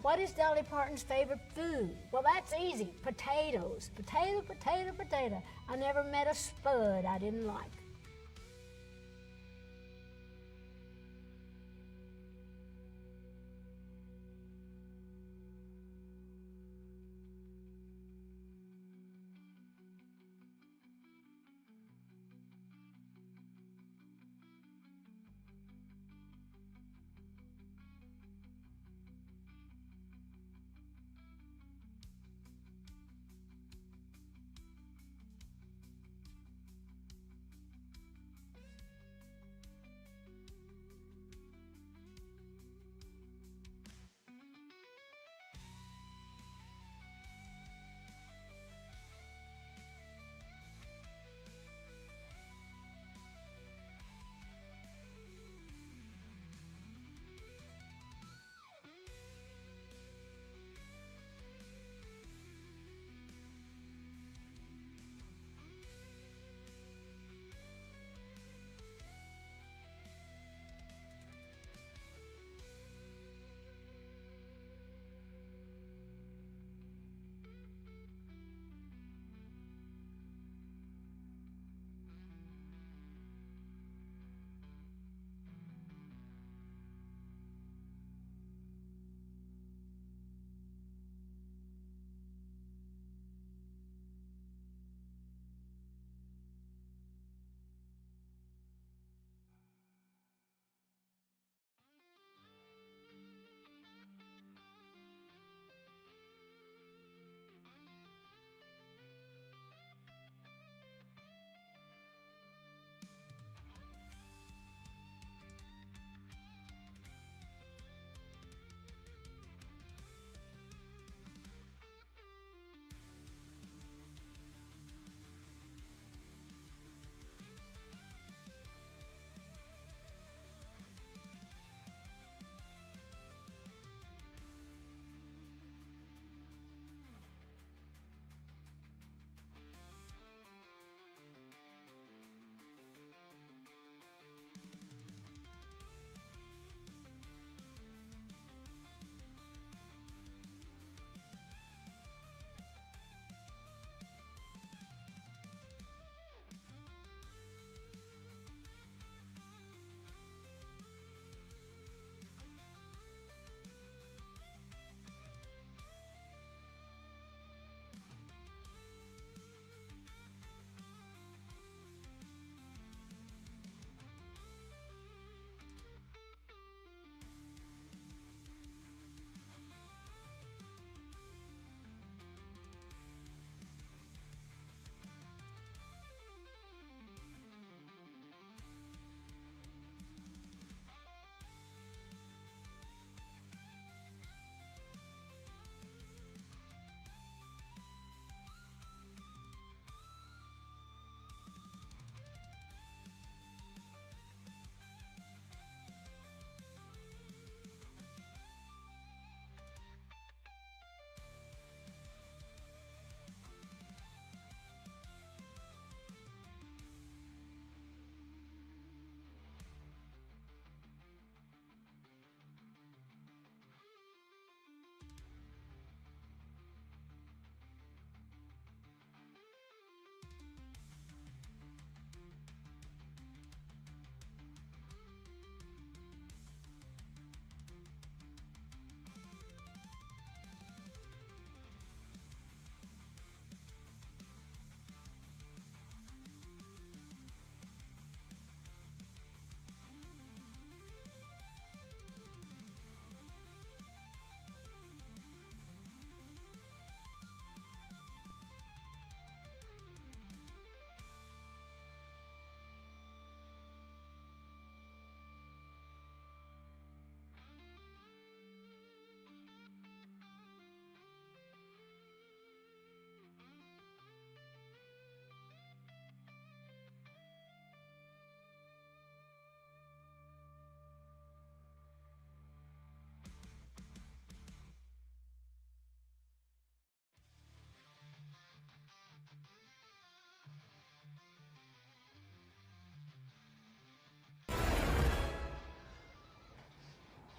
What is Dolly Parton's favorite food? Well, that's easy. Potatoes. Potato, potato, potato. I never met a spud I didn't like.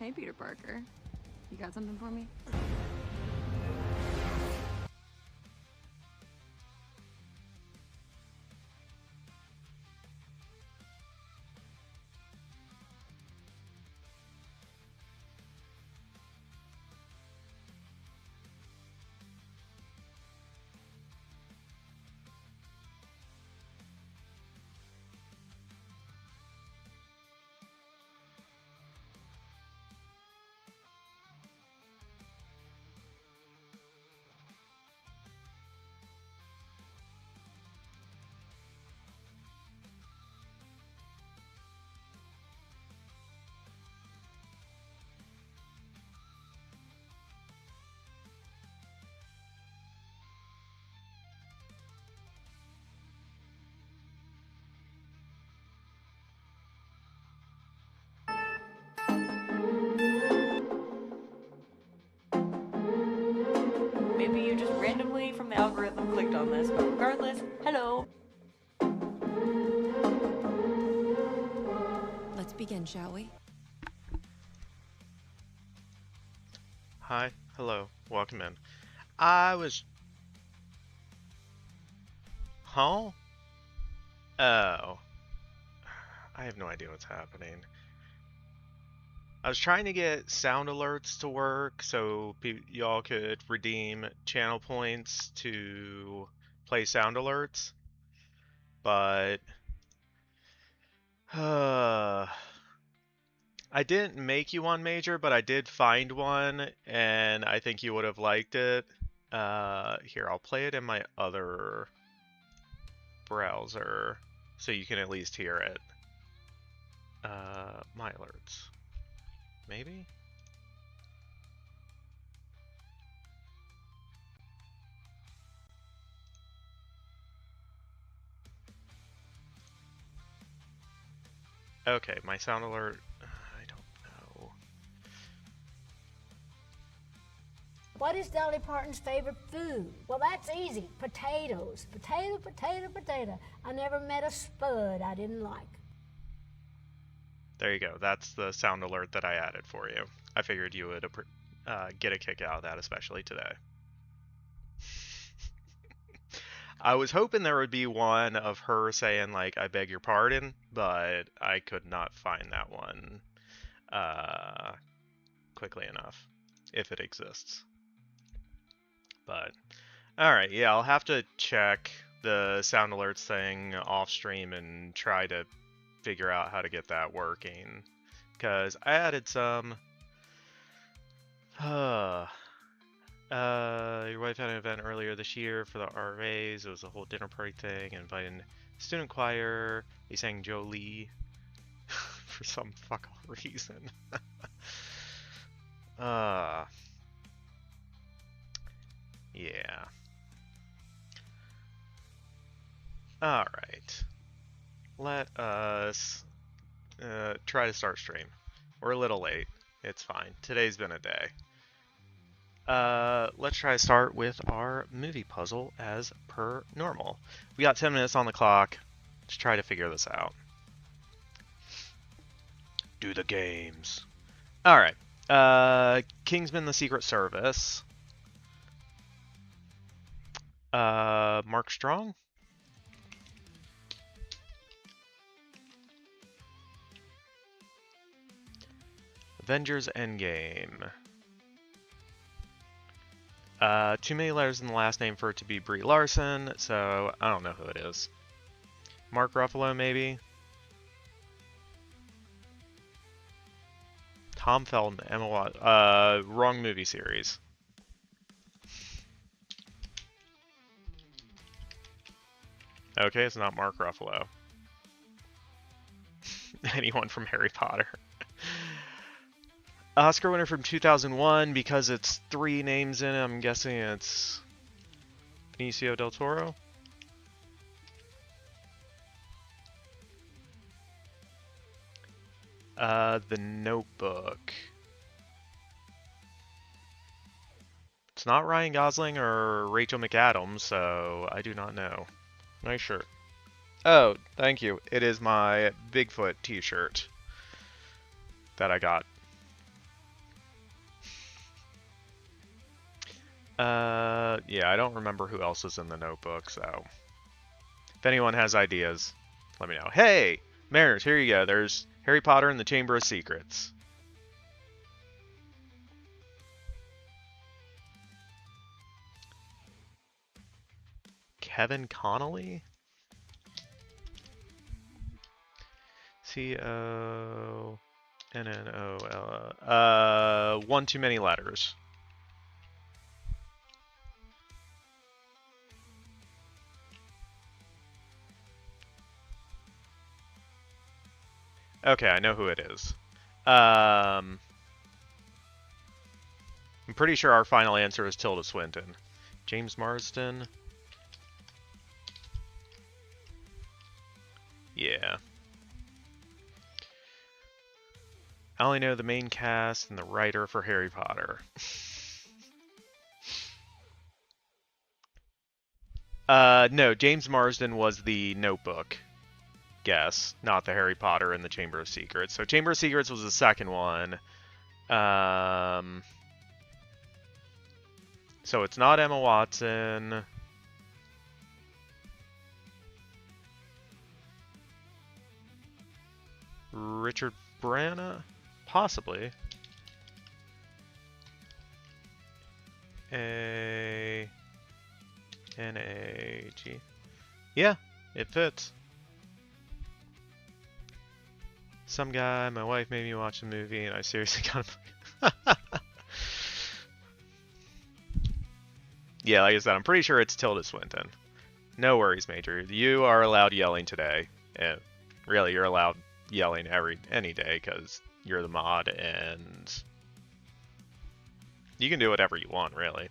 Hey, Peter Parker. You got something for me? Maybe you just randomly from the algorithm clicked on this, but regardless, hello! Let's begin, shall we? Hi, hello, welcome in. I was... Huh? Oh. I have no idea what's happening. I was trying to get sound alerts to work so y'all could redeem channel points to play sound alerts, but I didn't make you one, Major, but I did find one, and I think you would have liked it. Here, I'll play it in my other browser so you can at least hear it. My alerts. Maybe? Okay, my sound alert. I don't know. What is Dolly Parton's favorite food? Well, that's easy. Potatoes. Potato, potato, potato. I never met a spud I didn't like. There you go. That's the sound alert that I added for you. I figured you would get a kick out of that, especially today. I was hoping there would be one of her saying, like, I beg your pardon, but I could not find that one quickly enough, if it exists. But, alright, yeah, I'll have to check the sound alerts thing off stream and try to figure out how to get that working. Because I added some... your wife had an event earlier this year for the RAs. It was a whole dinner party thing. Invited student choir. They sang Jolie for some fuck reason. Yeah. Alright. Let us try to start stream. We're a little late. It's fine. Today's been a day. Let's try to start with our movie puzzle as per normal. We got 10 minutes on the clock. Let's try to figure this out. Do the games. Alright. Kingsman: The Secret Service. Mark Strong? Avengers Endgame. Too many letters in the last name for it to be Brie Larson, so I don't know who it is. Mark Ruffalo, maybe? Tom Felton, Emma Watt. Wrong movie series. Okay, it's not Mark Ruffalo. Anyone from Harry Potter. Oscar winner from 2001, because it's 3 names in it, I'm guessing it's Benicio del Toro. The Notebook. It's not Ryan Gosling or Rachel McAdams, so I do not know. Nice shirt. Oh, thank you. It is my Bigfoot t-shirt that I got. Yeah, I don't remember who else is in the notebook, so if anyone has ideas, let me know. Hey, Mariners, here you go. There's Harry Potter and the Chamber of Secrets. Kevin Connolly? Connol. One too many letters. Okay, I know who it is. I'm pretty sure our final answer is Tilda Swinton. James Marsden. Yeah. I only know the main cast and the writer for Harry Potter. No, James Marsden was the Notebook guess, not the Harry Potter and the Chamber of Secrets. So Chamber of Secrets was the second one. So it's not Emma Watson. Richard Branagh? Possibly. A-N-A-G. Yeah, it fits. Some guy, my wife made me watch the movie, and I seriously kind of... Yeah, like I said, I'm pretty sure it's Tilda Swinton. No worries, Major. You are allowed yelling today. And really, you're allowed yelling any day, because you're the mod, and you can do whatever you want, really.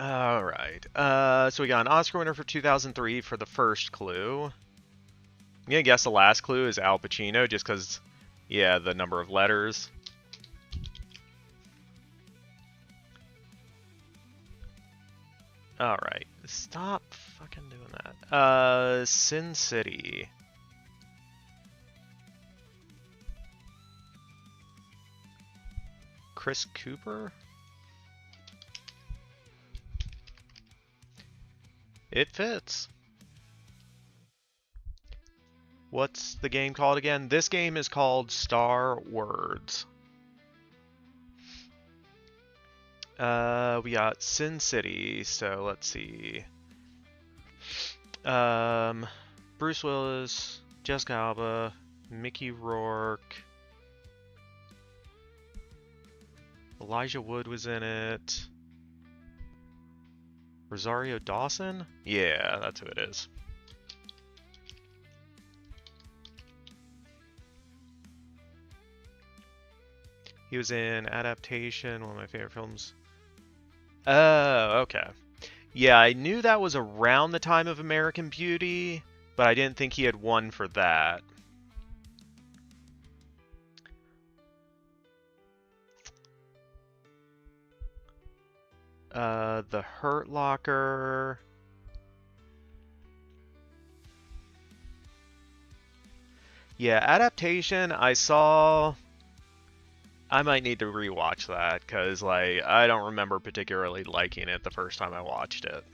Alright, so we got an Oscar winner for 2003 for the first clue. I'm gonna guess the last clue is Al Pacino, just because, yeah, the number of letters. Alright, stop fucking doing that. Sin City. Chris Cooper? It fits. What's the game called again? This game is called Star Words. We got Sin City, so let's see. Bruce Willis, Jessica Alba, Mickey Rourke. Elijah Wood was in it. Rosario Dawson? Yeah, that's who it is. He was in Adaptation, one of my favorite films. Oh, okay. Yeah, I knew that was around the time of American Beauty, but I didn't think he had won for that. The Hurt Locker. Yeah, Adaptation, I saw... I might need to rewatch that, because, like, I don't remember particularly liking it the first time I watched it.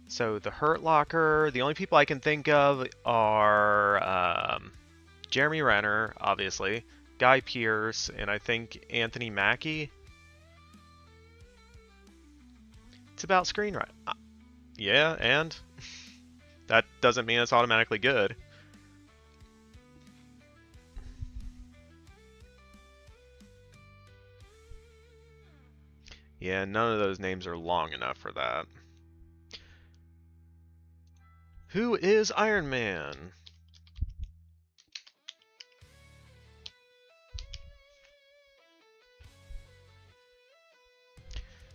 So, The Hurt Locker, the only people I can think of are Jeremy Renner, obviously, Guy Pearce, and I think Anthony Mackie. It's about screenwriting. Yeah, and that doesn't mean it's automatically good. Yeah, none of those names are long enough for that. Who is Iron Man?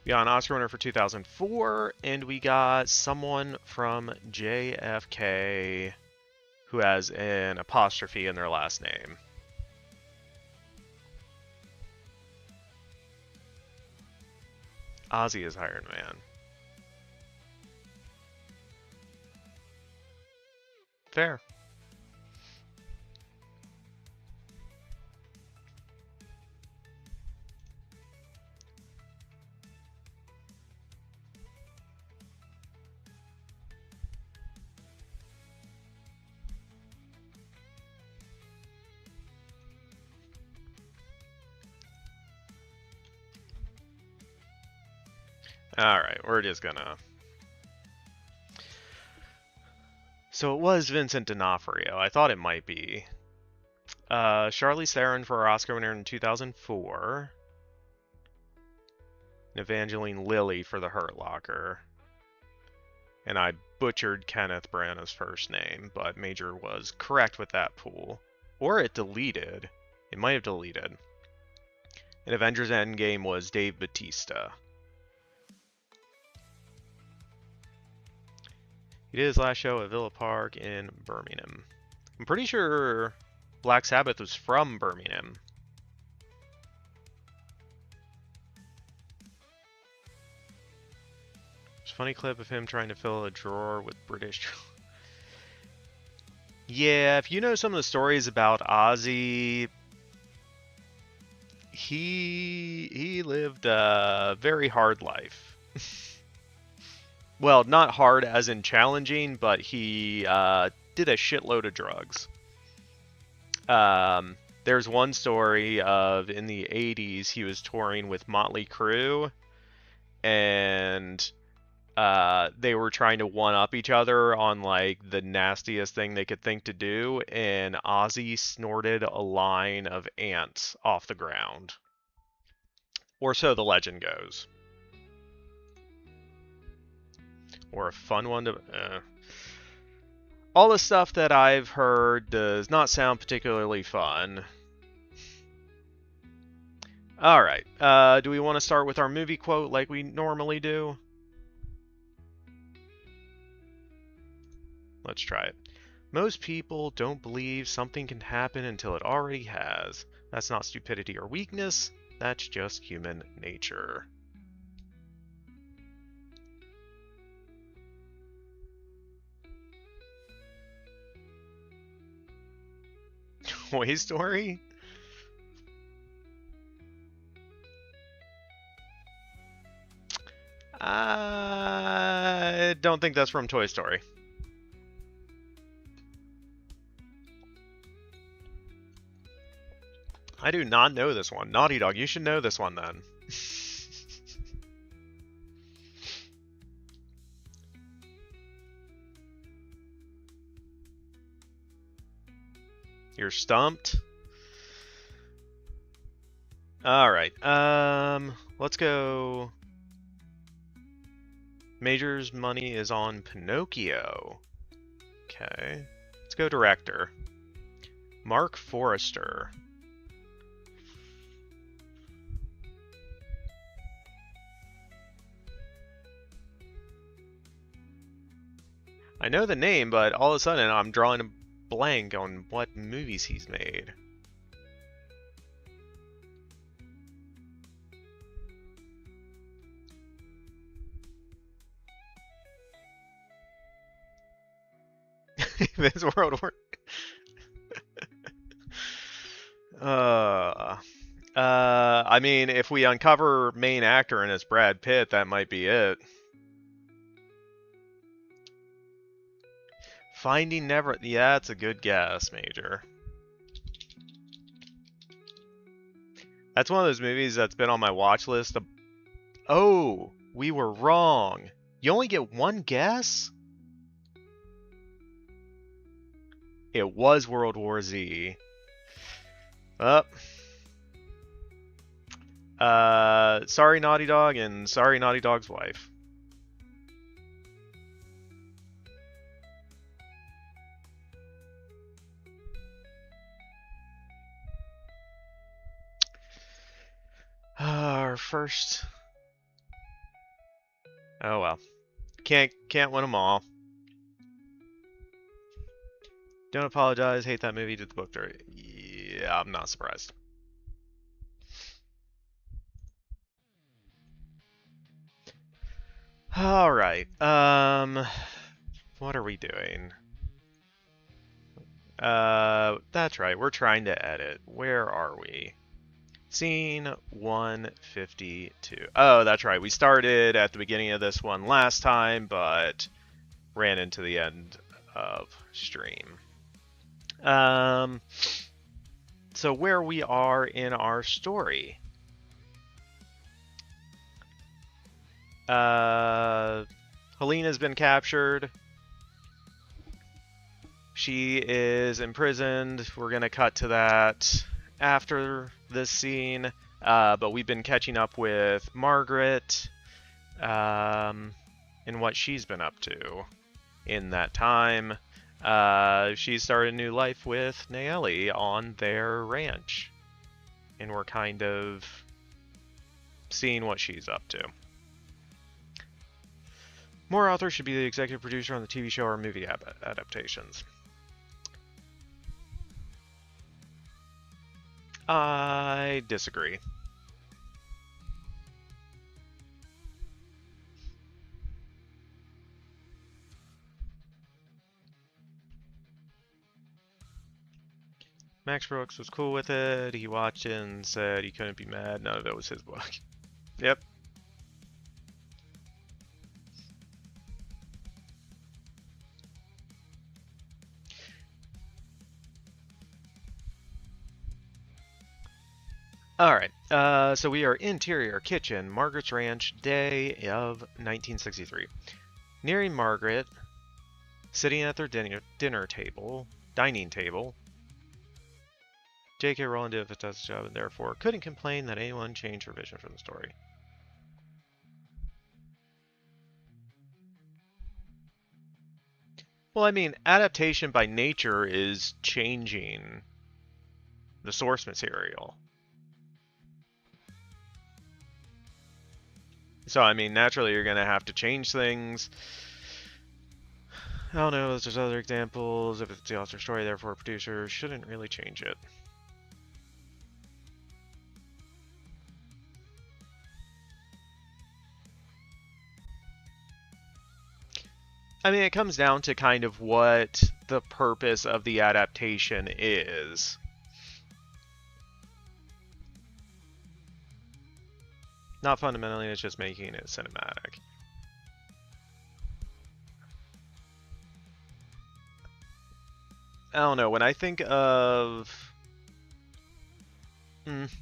We got an Oscar winner for 2004, and we got someone from JFK who has an apostrophe in their last name. Ozzy is Iron Man. fair. Alright, we're just gonna... So it was Vincent D'Onofrio. I thought it might be. Charlize Theron for our Oscar winner in 2004. And Evangeline Lilly for The Hurt Locker. And I butchered Kenneth Branagh's first name, but Major was correct with that pool. Or it deleted. It might have deleted. And Avengers Endgame was Dave Bautista. He did his last show at Villa Park in Birmingham. I'm pretty sure Black Sabbath was from Birmingham. There's a funny clip of him trying to fill a drawer with British... Yeah, if you know some of the stories about Ozzy, he lived a very hard life. Well, not hard as in challenging, but he did a shitload of drugs. There's one story of in the 80s he was touring with Motley Crue, and they were trying to one-up each other on like the nastiest thing they could think to do, and Ozzy snorted a line of ants off the ground. Or so the legend goes. Or a fun one to... All the stuff that I've heard does not sound particularly fun. Alright, do we want to start with our movie quote like we normally do? Let's try it. Most people don't believe something can happen until it already has. That's not stupidity or weakness, that's just human nature. Toy Story? I don't think that's from Toy Story. I do not know this one. Naughty Dog, you should know this one then. You're stumped. Alright, let's go. Major's money is on Pinocchio. Okay. Let's go director. Mark Forrester. I know the name, but all of a sudden I'm drawing a blank on what movies he's made. This World War. I mean, if we uncover main actor and it's Brad Pitt, that might be it. Finding Never... Yeah, it's a good guess, Major. That's one of those movies that's been on my watch list. Oh, we were wrong. You only get one guess? It was World War Z. Sorry Naughty Dog and sorry Naughty Dog's wife. Our first... Oh well. Can't win them all. Don't apologize, hate that movie, did the book dirty. Yeah, I'm not surprised. Alright, what are we doing? That's right. We're trying to edit. Where are we? Scene 152. Oh, that's right. We started at the beginning of this one last time, but ran into the end of stream. So where we are in our story. Helene has been captured. She is imprisoned. We're going to cut to that after this scene. But we've been catching up with Margaret and what she's been up to in that time. She started a new life with Nayeli on their ranch. And we're kind of seeing what she's up to. More authors should be the executive producer on the TV show or movie adaptations. I disagree. Max Brooks was cool with it. He watched it and said he couldn't be mad. None of it was his book. Yep. Alright, so we are interior kitchen, Margaret's ranch, day of 1963. Nearing Margaret, sitting at their dining table, J.K. Rowling did a fantastic job and therefore couldn't complain that anyone changed her vision for the story. Well, I mean, adaptation by nature is changing the source material. So, I mean, naturally you're going to have to change things. I don't know if there's other examples. If it's the author's story, therefore a producer shouldn't really change it. I mean, it comes down to kind of what the purpose of the adaptation is. Not fundamentally, it's just making it cinematic. I don't know, when I think of...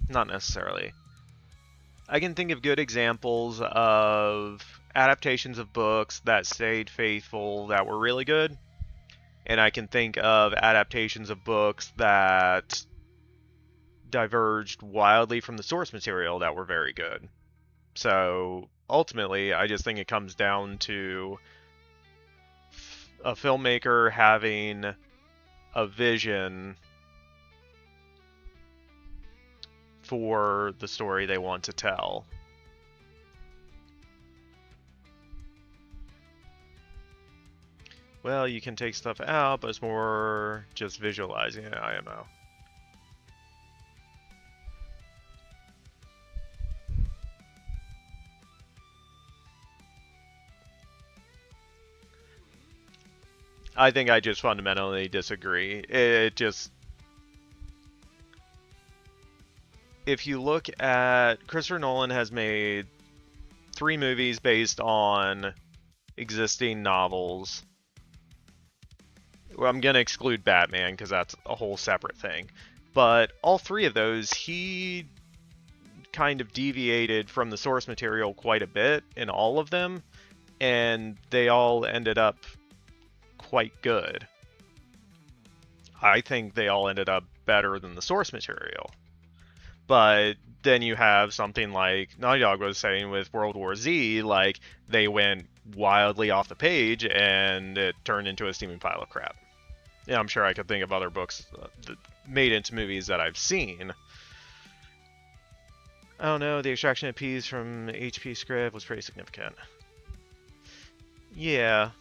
not necessarily. I can think of good examples of adaptations of books that stayed faithful that were really good. And I can think of adaptations of books that diverged wildly from the source material that were very good. So ultimately, I just think it comes down to a filmmaker having a vision for the story they want to tell. Well, you can take stuff out, but it's more just visualizing it, IMO. I think I just fundamentally disagree. It just... If you look at... Christopher Nolan has made 3 movies based on existing novels. Well, I'm going to exclude Batman because that's a whole separate thing. But all 3 of those, he kind of deviated from the source material quite a bit in all of them. And they all ended up quite good. I think they all ended up better than the source material. But then you have something like Naughty Dog was saying with World War Z, like they went wildly off the page and it turned into a steaming pile of crap. Yeah, I'm sure I could think of other books that made into movies that I've seen. I don't know, the extraction of peas from HP script was pretty significant. Yeah.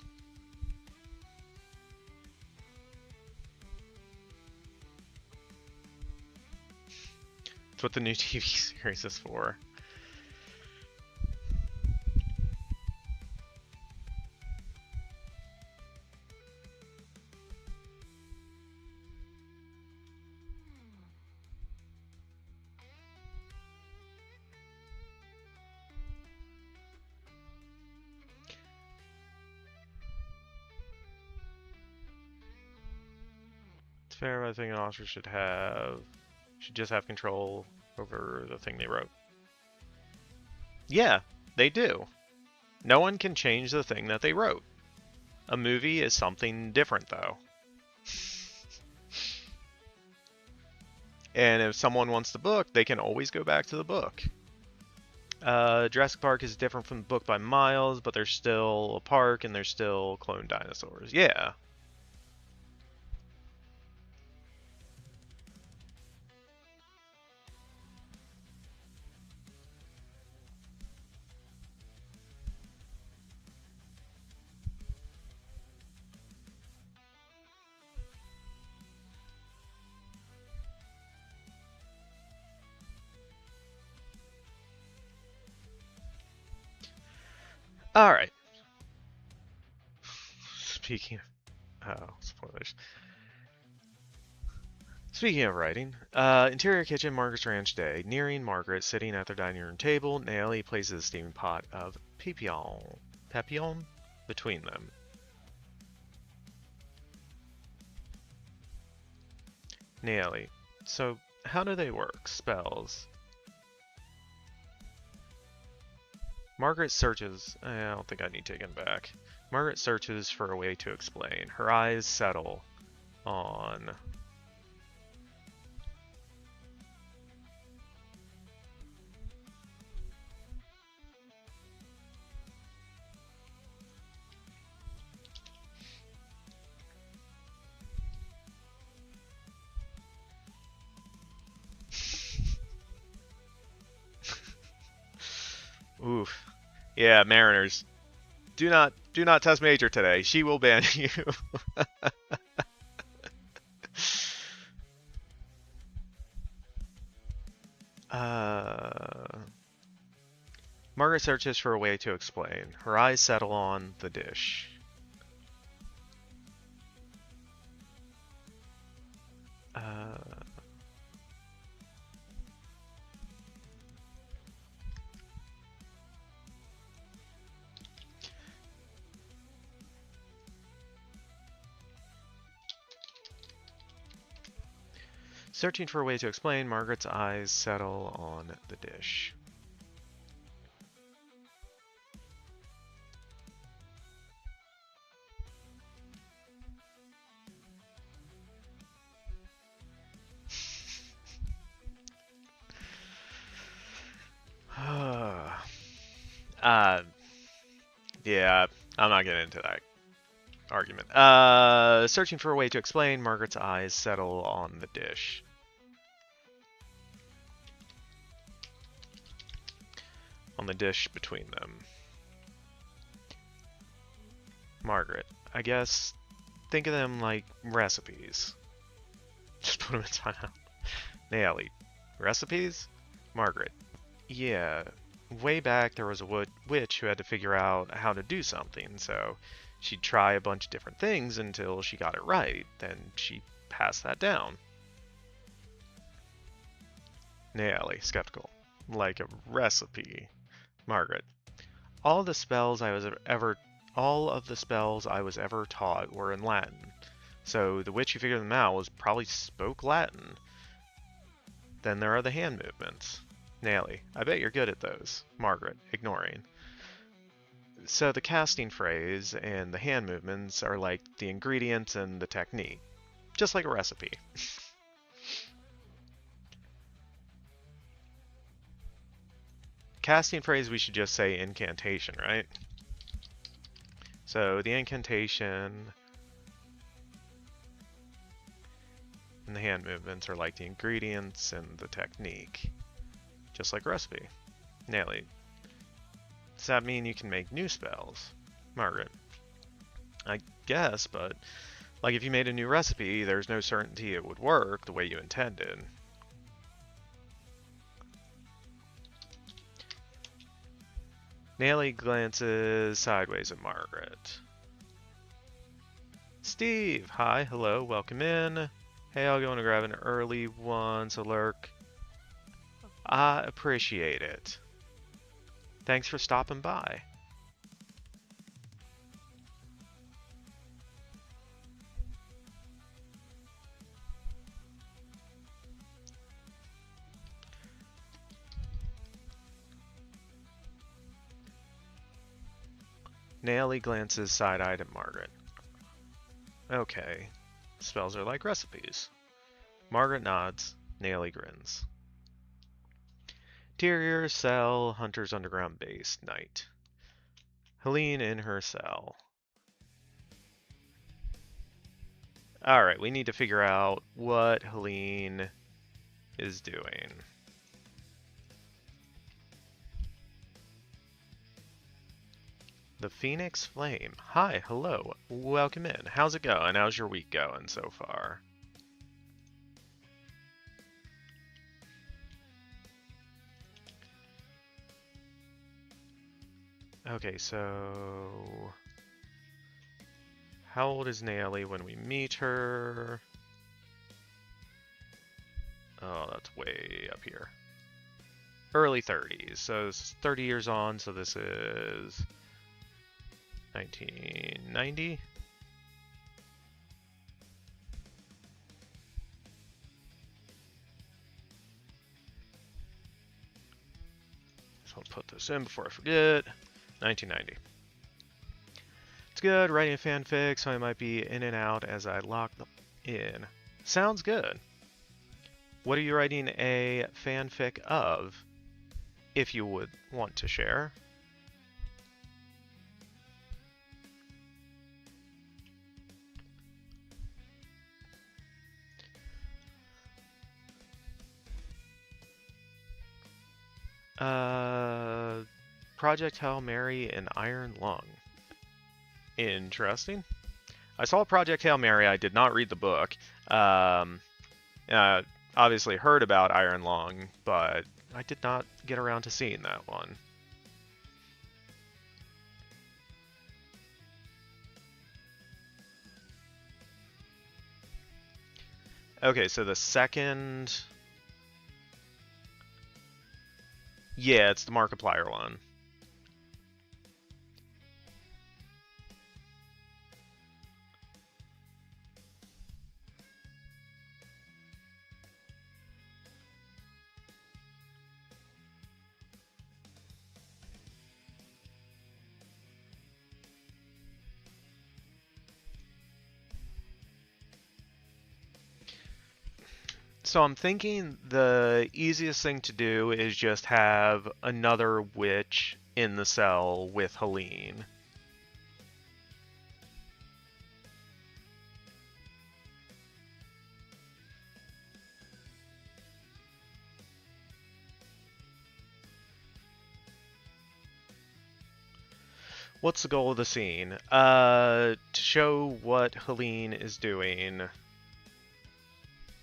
That's what the new TV series is for. It's fair, but I think an author should just have control over the thing they wrote. Yeah, they do. No one can change the thing that they wrote. A movie is something different, though. And if someone wants the book, they can always go back to the book. Jurassic Park is different from the book by miles, but there's still a park and there's still clone dinosaurs. Yeah. Alright. Speaking of... Oh, spoilers. Speaking of writing, interior kitchen, Margaret's ranch day. Nearing Margaret, sitting at their dining room table, Nayeli places a steaming pot of papillon between them. Nayeli, so how do they work? Spells. Margaret searches... I don't think I need taken back. Margaret searches for a way to explain. Her eyes settle on... Oof. Yeah, Mariners. Do not test Major today. She will ban you. Margaret searches for a way to explain. Her eyes settle on the dish. Searching for a way to explain, Margaret's eyes settle on the dish. Yeah, I'm not getting into that argument. Searching for a way to explain, Margaret's eyes settle on the dish. On the dish between them. Margaret, I guess, think of them like recipes. Just put them in timeout. Nayeli, recipes? Margaret, yeah. Way back, there was a witch who had to figure out how to do something, so she'd try a bunch of different things until she got it right. Then she passed that down. Nayeli, skeptical. Like a recipe. Margaret, all of the spells I was ever taught were in Latin, so the witch who figured them out probably spoke Latin. Then there are the hand movements. Nayeli, I bet you're good at those. Margaret, ignoring. So the casting phrase and the hand movements are like the ingredients and the technique. Just like a recipe. Casting phrase, we should just say incantation, right? So the incantation and the hand movements are like the ingredients and the technique. Just like a recipe. Nayeli, does that mean you can make new spells? Margaret, I guess, but like if you made a new recipe, there's no certainty it would work the way you intended. Nayeli glances sideways at Margaret. Steve, hi, hello, welcome in. Hey, I'll go and grab an early one, so lurk. I appreciate it. Thanks for stopping by. Nayeli glances side-eyed at Margaret. Okay. Spells are like recipes. Margaret nods. Nayeli grins. Interior cell, Hunter's underground base, night. Hélène in her cell. Alright, we need to figure out what Hélène is doing. The Phoenix Flame. Hi, hello. Welcome in. How's it going? How's your week going so far? Okay, so... How old is Nayeli when we meet her? Oh, that's way up here. Early 30s. So it's 30 years on, so this is 1990. So I'll put this in before I forget. 1990. It's good, writing a fanfic, so I might be in and out as I lock them in. Sounds good. What are you writing a fanfic of, if you would want to share? Project Hail Mary and Iron Lung. Interesting. I saw Project Hail Mary. I did not read the book. Obviously heard about Iron Lung, but I did not get around to seeing that one. Okay, so the second... Yeah, it's the Markiplier one. So I'm thinking the easiest thing to do is just have another witch in the cell with Hélène. What's the goal of the scene? To show what Hélène is doing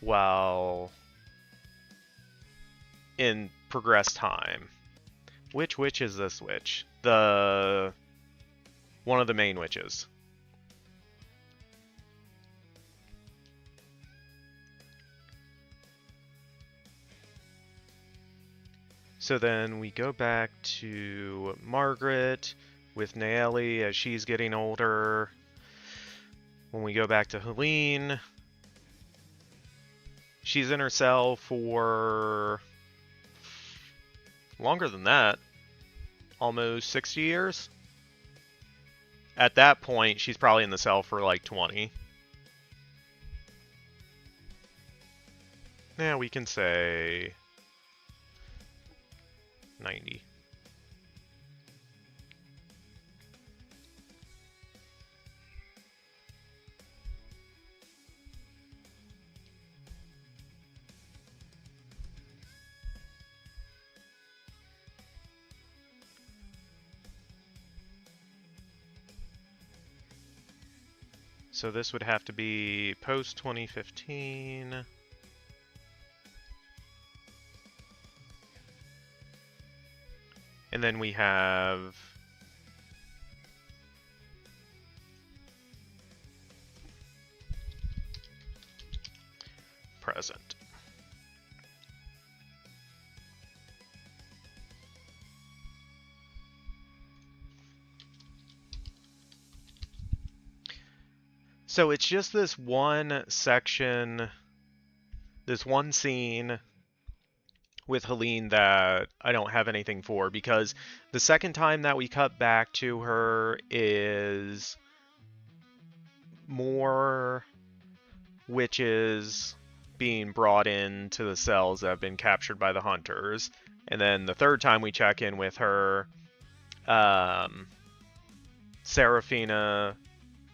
while in progress time. Which witch is this witch? One of the main witches. So then we go back to Margaret with Nayeli as she's getting older. When we go back to Hélène, she's in her cell for longer than that. Almost 60 years. At that point, she's probably in the cell for like 20. Yeah, we can say 90. So this would have to be post 2015. And then we have present. So it's just this one section, this one scene with Hélène that I don't have anything for, because the second time that we cut back to her is more witches being brought into the cells that have been captured by the hunters. And then the third time we check in with her, Seraphina,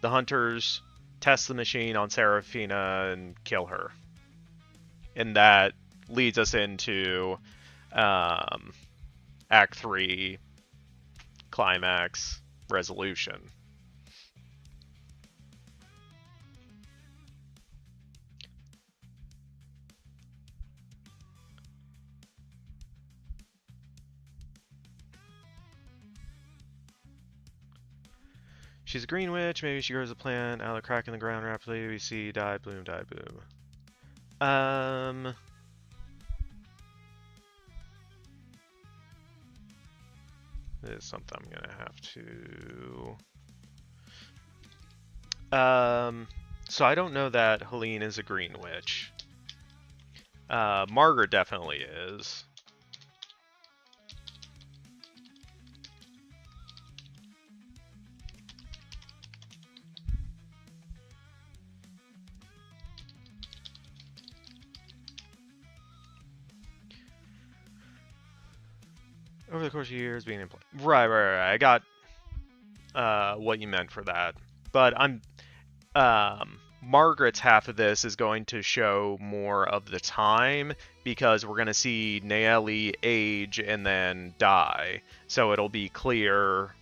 the hunters test the machine on Seraphina and kill her. And that leads us into Act 3 climax resolution. She's a green witch. Maybe she grows a plant out of the crack in the ground rapidly. We see die, bloom, die, boom. This is something I'm gonna have to. So I don't know that Hélène is a green witch. Margaret definitely is. Over the course of years being in play. Right. I got what you meant for that. But I'm Margaret's half of this is going to show more of the time, because we're going to see Nayeli age and then die. So it'll be clear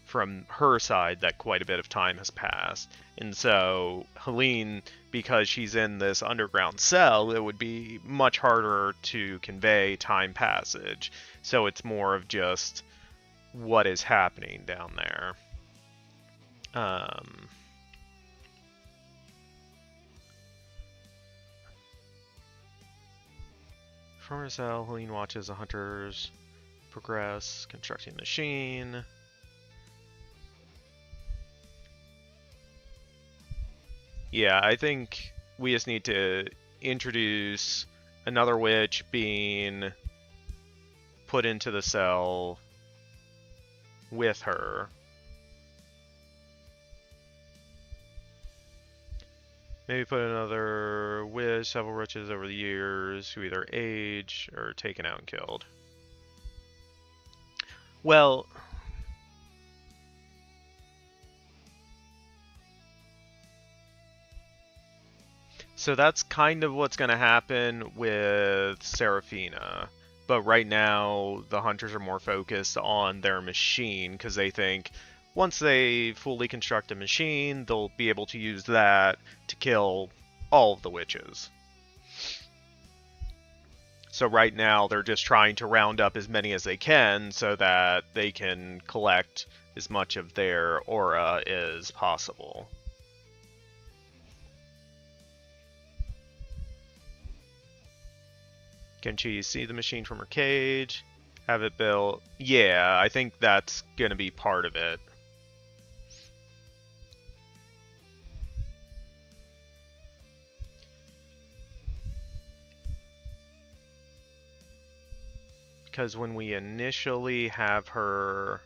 from her side that quite a bit of time has passed. And so Hélène, because she's in this underground cell, it would be much harder to convey time passage. So it's more of just what is happening down there. From her cell, Hélène watches the hunters progress, constructing the machine. Yeah, I think we just need to introduce another witch being put into the cell with her. Maybe put another witch, several witches over the years who either age or are taken out and killed. Well, so that's kind of what's going to happen with Seraphina. But right now, the hunters are more focused on their machine, because they think once they fully construct a machine, they'll be able to use that to kill all of the witches. So right now, they're just trying to round up as many as they can so that they can collect as much of their aura as possible. Can she see the machine from her cage? Have it built? Yeah, I think that's going to be part of it. Because when we initially have her...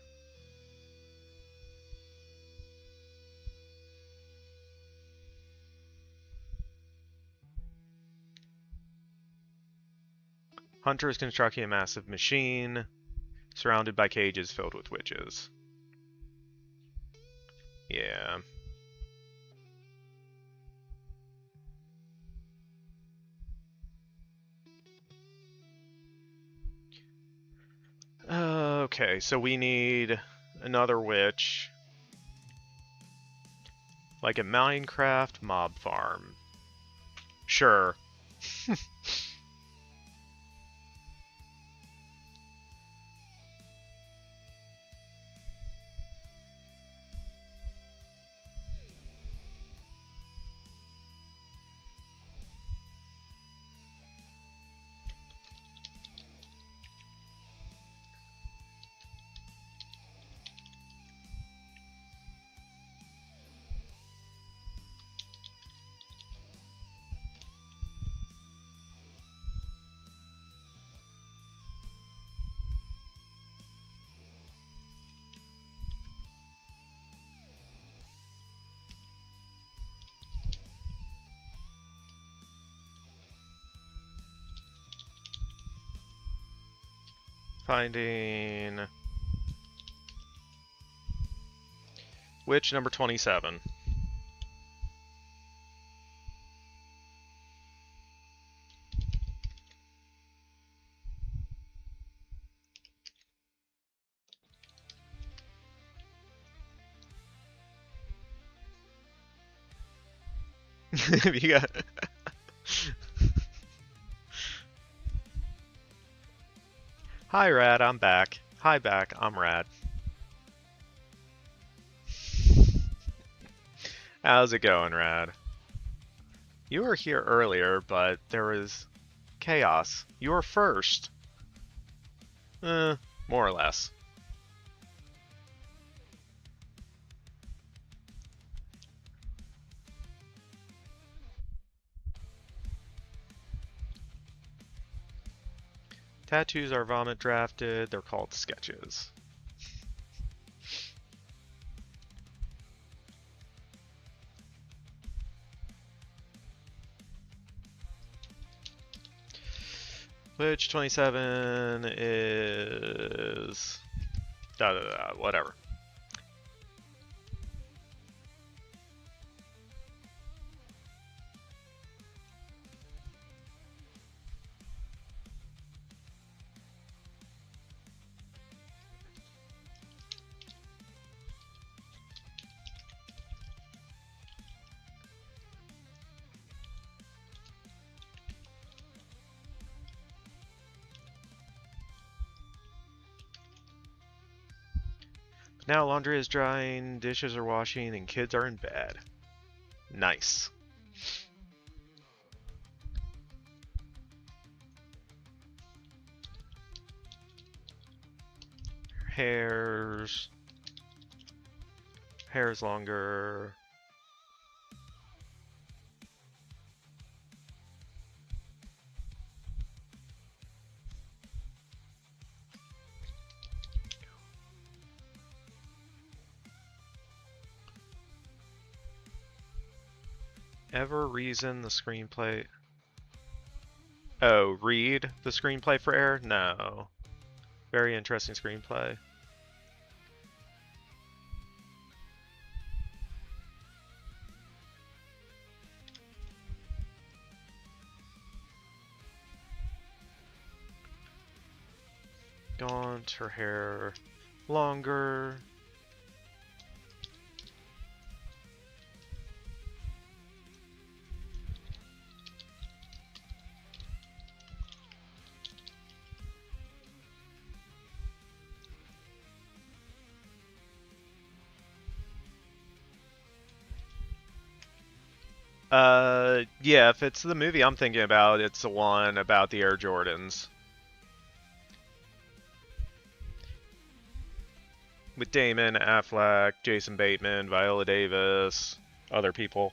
Hunter is constructing a massive machine, surrounded by cages filled with witches. Yeah. Okay, so we need another witch. Like a Minecraft mob farm. Sure. Finding witch number 27. You got Hi Rad, I'm back. Hi back, I'm Rad. How's it going, Rad? You were here earlier, but there was chaos. You were first. More or less. Tattoos are vomit drafted. They're called sketches. Which 27 is whatever. Now laundry is drying, dishes are washing, and kids are in bed. Nice. Hair's longer. Ever reason the screenplay? Oh, read the screenplay for Air? No. Very interesting screenplay. Gaunt, her hair longer. Yeah, if it's the movie I'm thinking about, it's the one about the Air Jordans. With Damon, Affleck, Jason Bateman, Viola Davis, other people.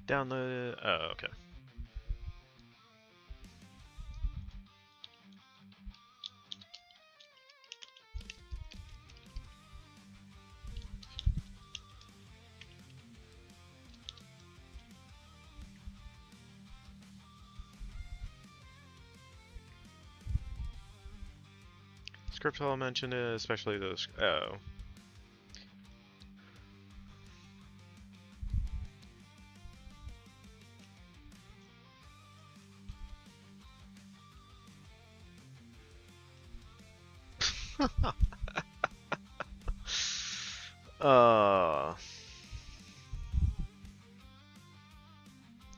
Download. Oh, okay. Script Hall mentioned it, especially those. Oh.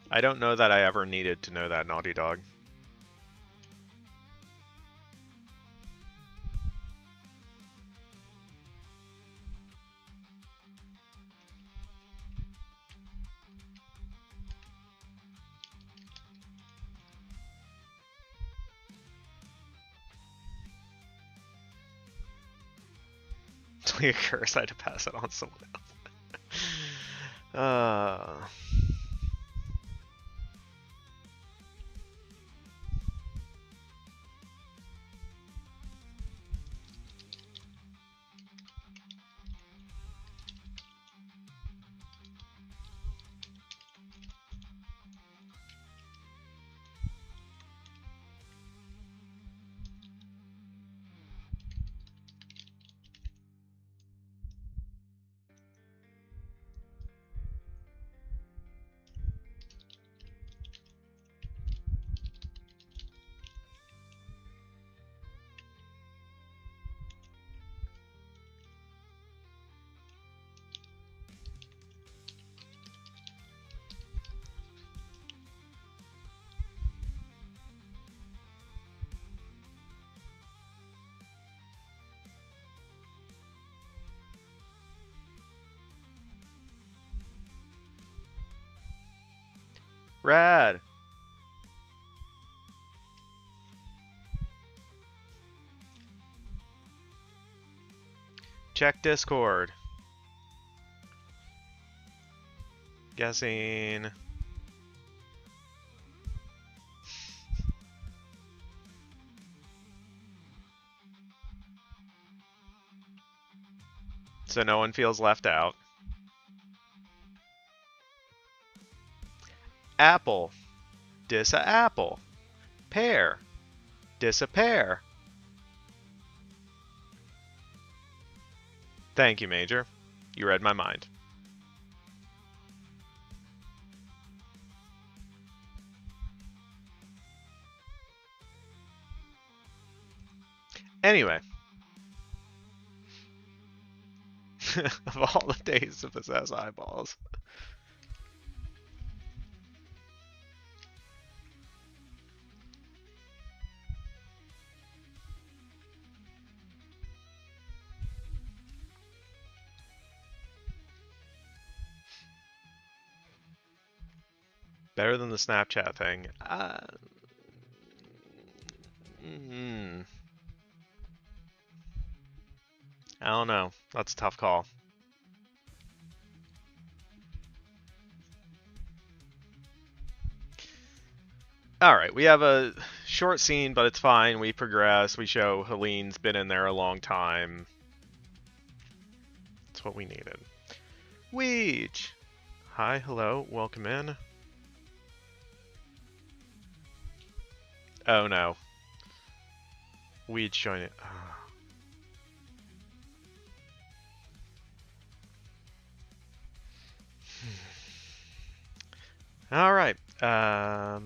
I don't know that I ever needed to know that, Naughty Dog. It's like a curse, I had to pass it on to someone else. Rad. Check Discord. Guessing. So no one feels left out. Apple. Dis-a-apple. Pear. Dis-a-pear. Thank you, Major. You read my mind. Anyway. Of all the days to possess eyeballs. Better than the Snapchat thing. I don't know. That's a tough call. Alright, we have a short scene, but it's fine. We progress. We show Helene's been in there a long time. That's what we needed. Weech! Hi, hello, welcome in. Oh no. Weech join it. Alright. Yeah.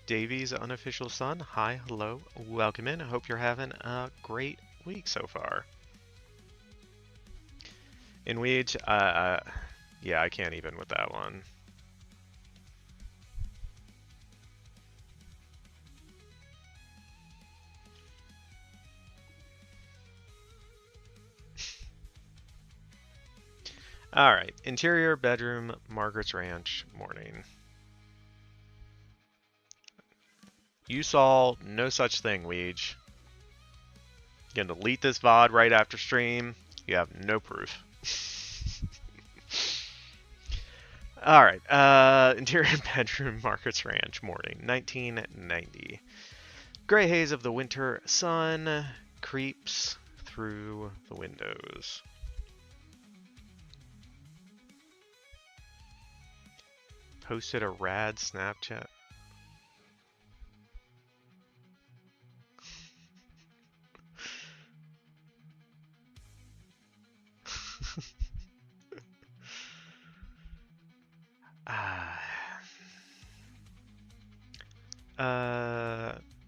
Davy's unofficial son. Hi, hello, welcome in. I hope you're having a great week so far. In Weege, yeah, I can't even with that one. Alright, interior bedroom, Margaret's ranch, morning. You saw no such thing, Weege. You gonna delete this VOD right after stream? You have no proof. Alright, interior bedroom, Margaret's ranch, morning, 1990. Gray haze of the winter sun creeps through the windows. Posted a rad Snapchat.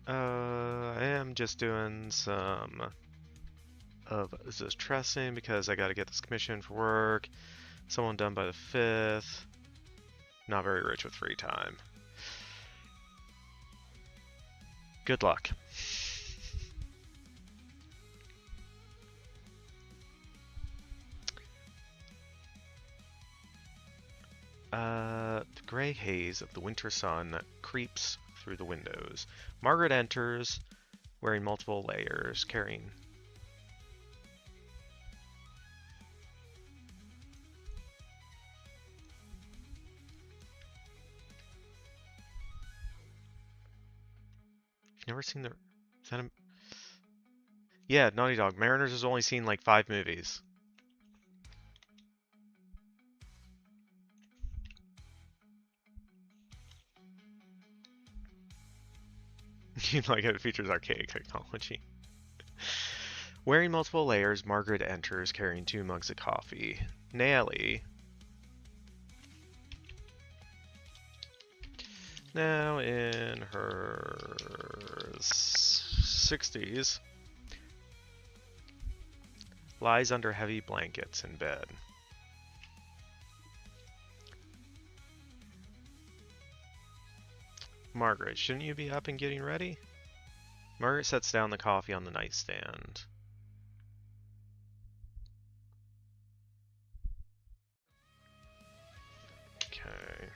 I am just doing some of this tressing because I got to get this commission for work. Someone done by the 5th. Not very rich with free time. Good luck. The gray haze of the winter sun creeps through the windows. Margaret enters, wearing multiple layers, carrying... You've never seen the... Is that a... Yeah, Naughty Dog. Mariners has only seen like 5 movies. You like it features archaic technology. Wearing multiple layers, Margaret enters carrying 2 mugs of coffee. Nayeli, now in her 60s, lies under heavy blankets in bed. Margaret, shouldn't you be up and getting ready? Margaret sets down the coffee on the nightstand. Okay.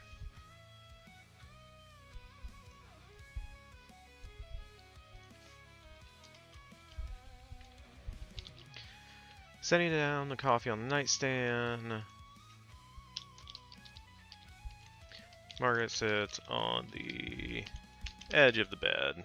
Setting down the coffee on the nightstand. Margaret sits on the edge of the bed.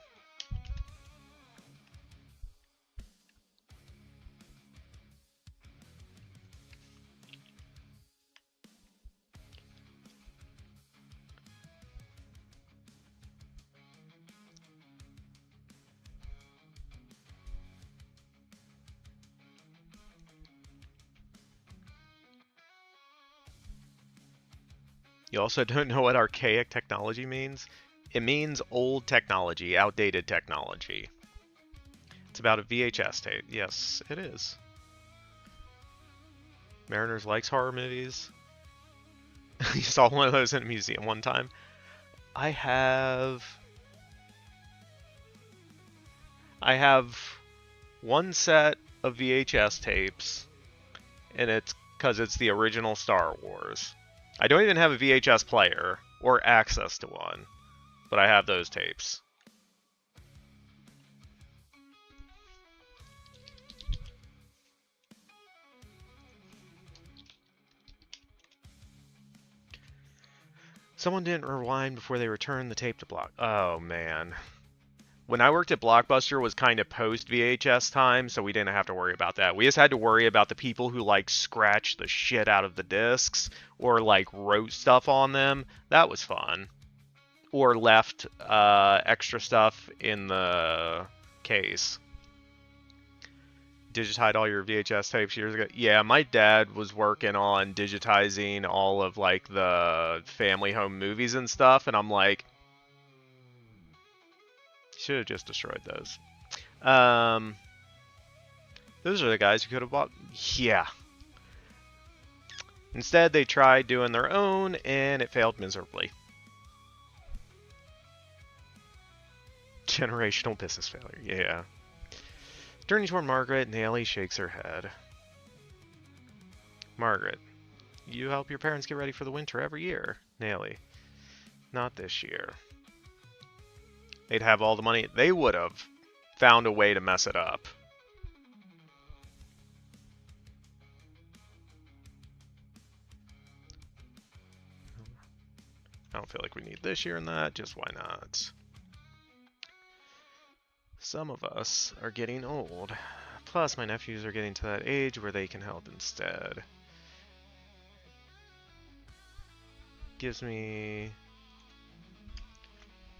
You also don't know what archaic technology means? It means old technology, outdated technology. It's about a VHS tape. Yes, it is. Mariners likes horror movies. You saw one of those in a museum one time. I have one set of VHS tapes, and it's because it's the original Star Wars. I don't even have a VHS player or access to one, but I have those tapes. Someone didn't rewind before they returned the tape to Block. Oh man. When I worked at Blockbuster, it was kind of post VHS time, so we didn't have to worry about that. We just had to worry about the people who like scratched the shit out of the discs or like wrote stuff on them. That was fun. Or left extra stuff in the case. Digitized all your VHS tapes years ago. Yeah, my dad was working on digitizing all of like the family home movies and stuff, and I'm like, should have just destroyed those. Those are the guys who could have bought. Yeah. Instead, they tried doing their own, and it failed miserably. Generational business failure. Yeah. Turning toward Margaret, Nayeli shakes her head. Margaret, you help your parents get ready for the winter every year. Nayeli, not this year. They'd have all the money. They would have found a way to mess it up. I don't feel like we need this year and that. Just why not? Some of us are getting old. Plus, my nephews are getting to that age where they can help instead. gives me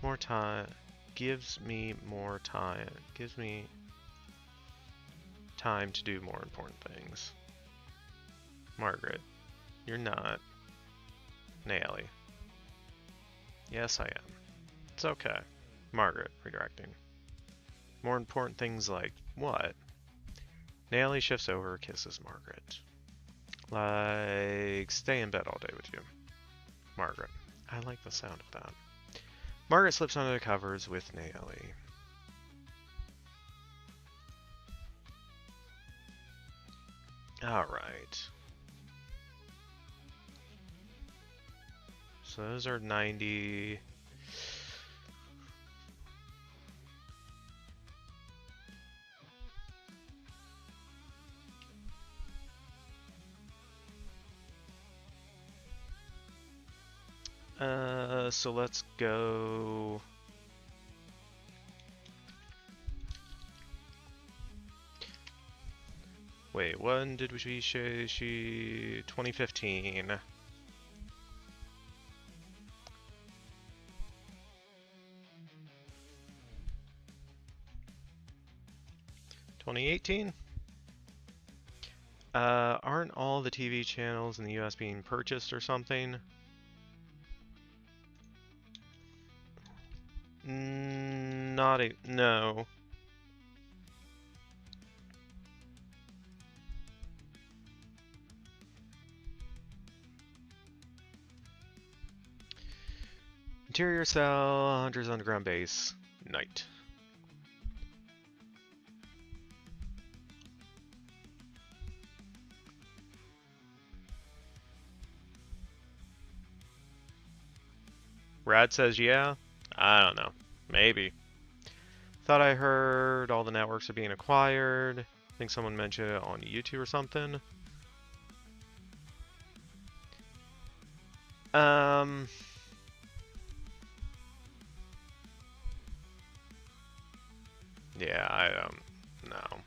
more time. Gives me more time. Gives me time to do more important things. Margaret, you're not. Nayeli. Yes, I am. It's okay. Margaret, redirecting. More important things like what? Nayeli shifts over, kisses Margaret. Like, stay in bed all day with you. Margaret. I like the sound of that. Margaret slips under the covers with Nayeli. Alright. So those are 90. So let's go. Wait, when did we say she 2015? $2018? Aren't all the TV channels in the US being purchased or something? Not a no. Interior cell, Hunter's underground base, night. Rad says yeah. I don't know. Maybe. Thought I heard all the networks are being acquired. I think someone mentioned it on YouTube or something. Yeah, I don't know.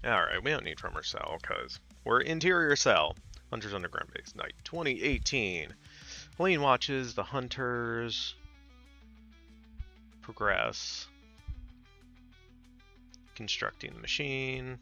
Alright, we don't need from our cell, because we're interior cell. Hunter's Underground Base Night 2018. Helene watches the hunters progress. Constructing the machine.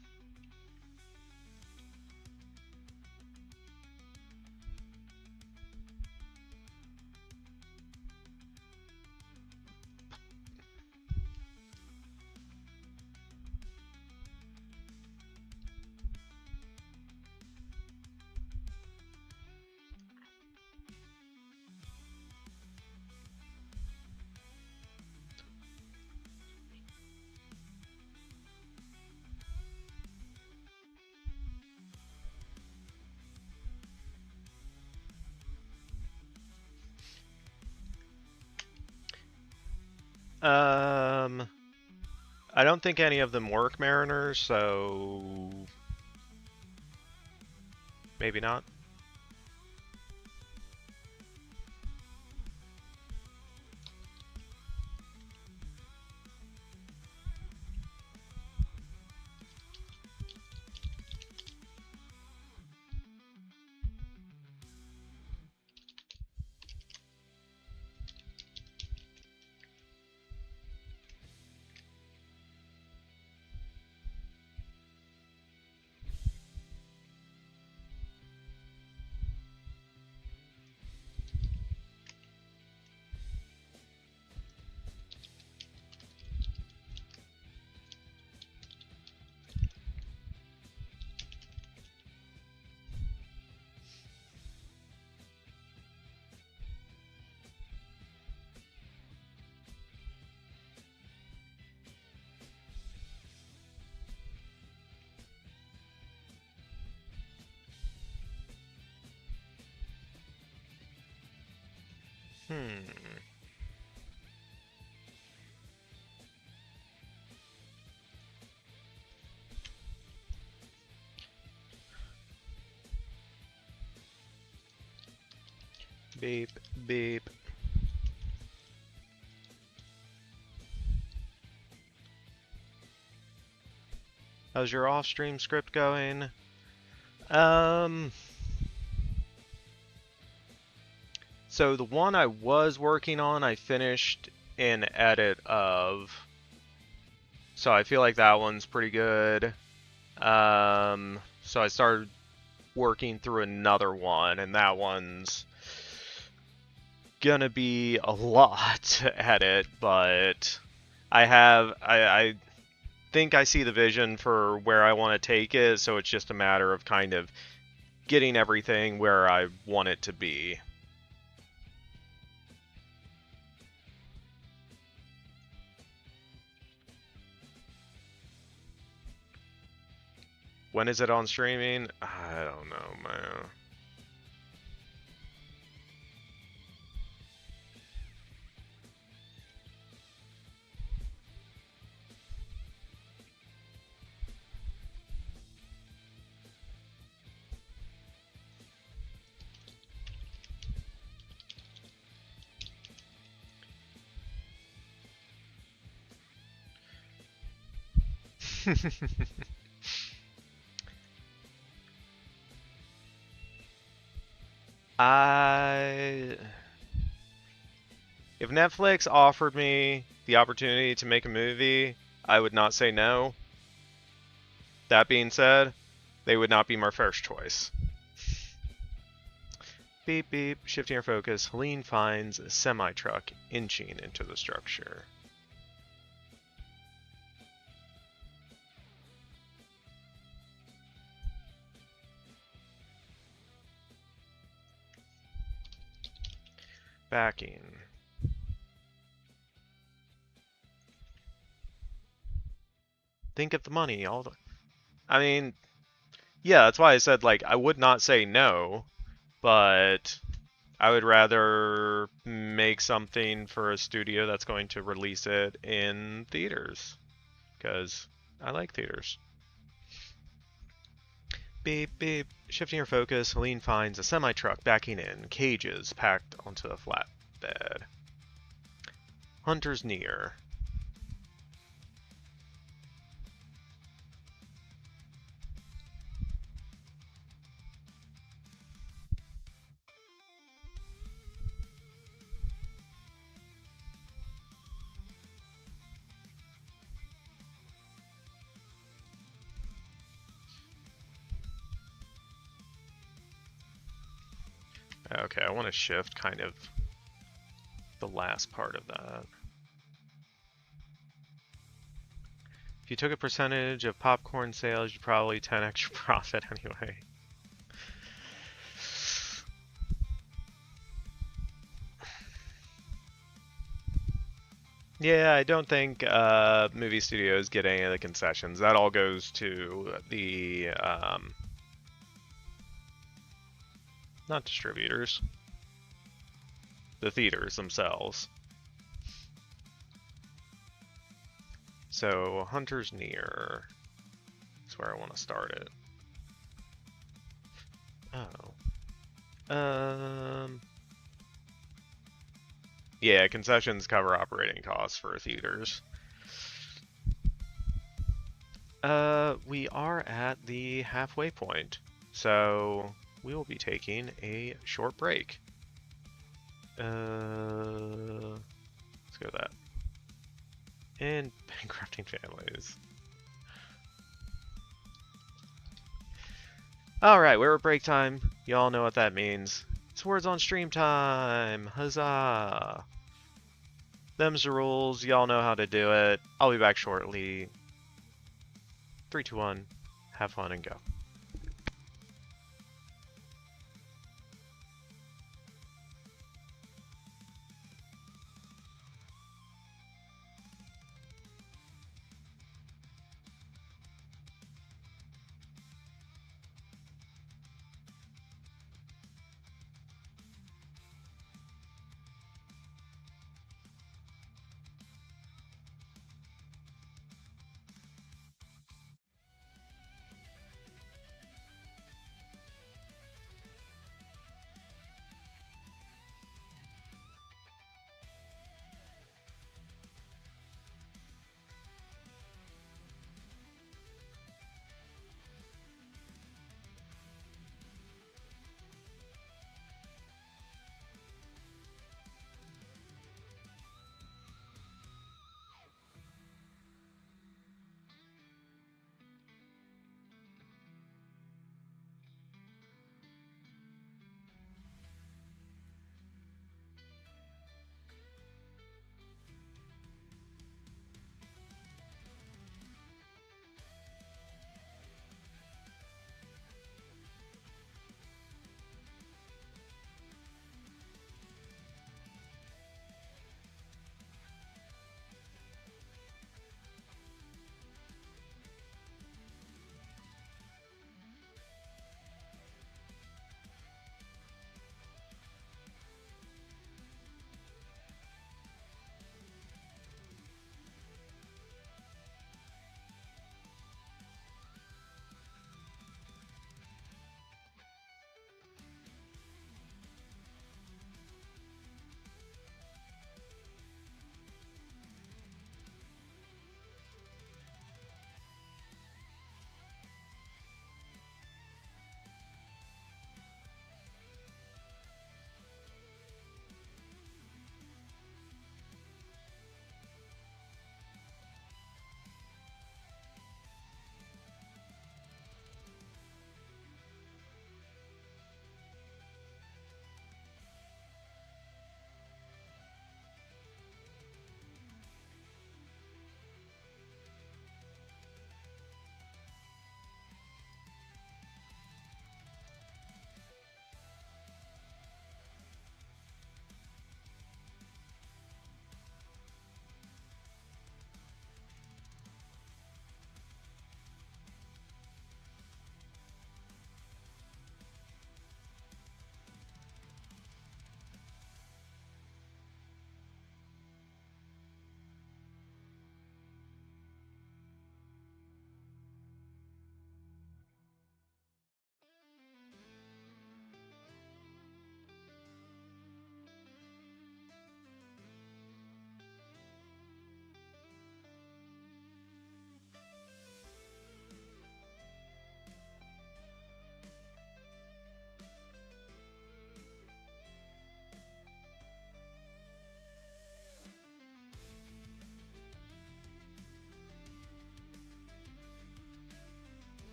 I don't think any of them work Mariners, so maybe not. Beep, beep. How's your off-stream script going? So the one I was working on, I finished an edit of. So I feel like that one's pretty good. So I started working through another one, and that one's gonna be a lot to edit, but I think I see the vision for where I want to take it, so it's just a matter of kind of getting everything where I want it to be. When is it on streaming? I don't know, man. If Netflix offered me the opportunity to make a movie, I would not say no. That being said, they would not be my first choice. Beep beep, shifting our focus, Hélène finds a semi-truck inching into the structure. Backing. Think of the money, all the... I mean, yeah, that's why I said, like, I would not say no, but I would rather make something for a studio that's going to release it in theaters, because I like theaters. Beep, beep. Shifting your focus, Hélène finds a semi-truck backing in, cages packed onto the flatbed. Hunters near. Okay, I want to shift kind of the last part of that. If you took a percentage of popcorn sales, you'd probably 10 extra profit anyway. Yeah, I don't think movie studios get any of the concessions. That all goes to the not distributors, the theaters themselves. So Hunter's near is where I want to start it. Oh. Yeah, concessions cover operating costs for theaters. We are at the halfway point, so we will be taking a short break. Let's go with that. And bankrupting families. Alright, we're at break time. Y'all know what that means. It's words on stream time! Huzzah! Them's the rules. Y'all know how to do it. I'll be back shortly. 3, 2, 1. Have fun and go.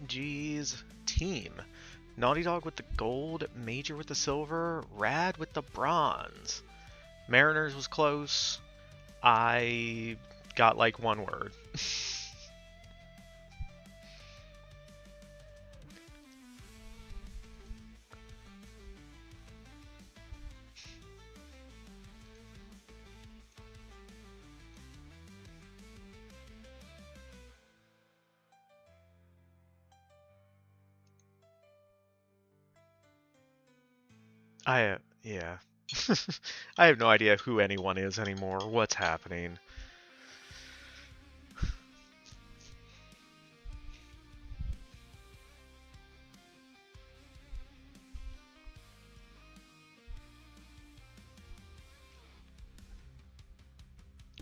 G's team. Naughty Dog with the gold, Major with the silver, Rad with the bronze. Mariners was close. I got like one word. Yeah. I have no idea who anyone is anymore. What's happening?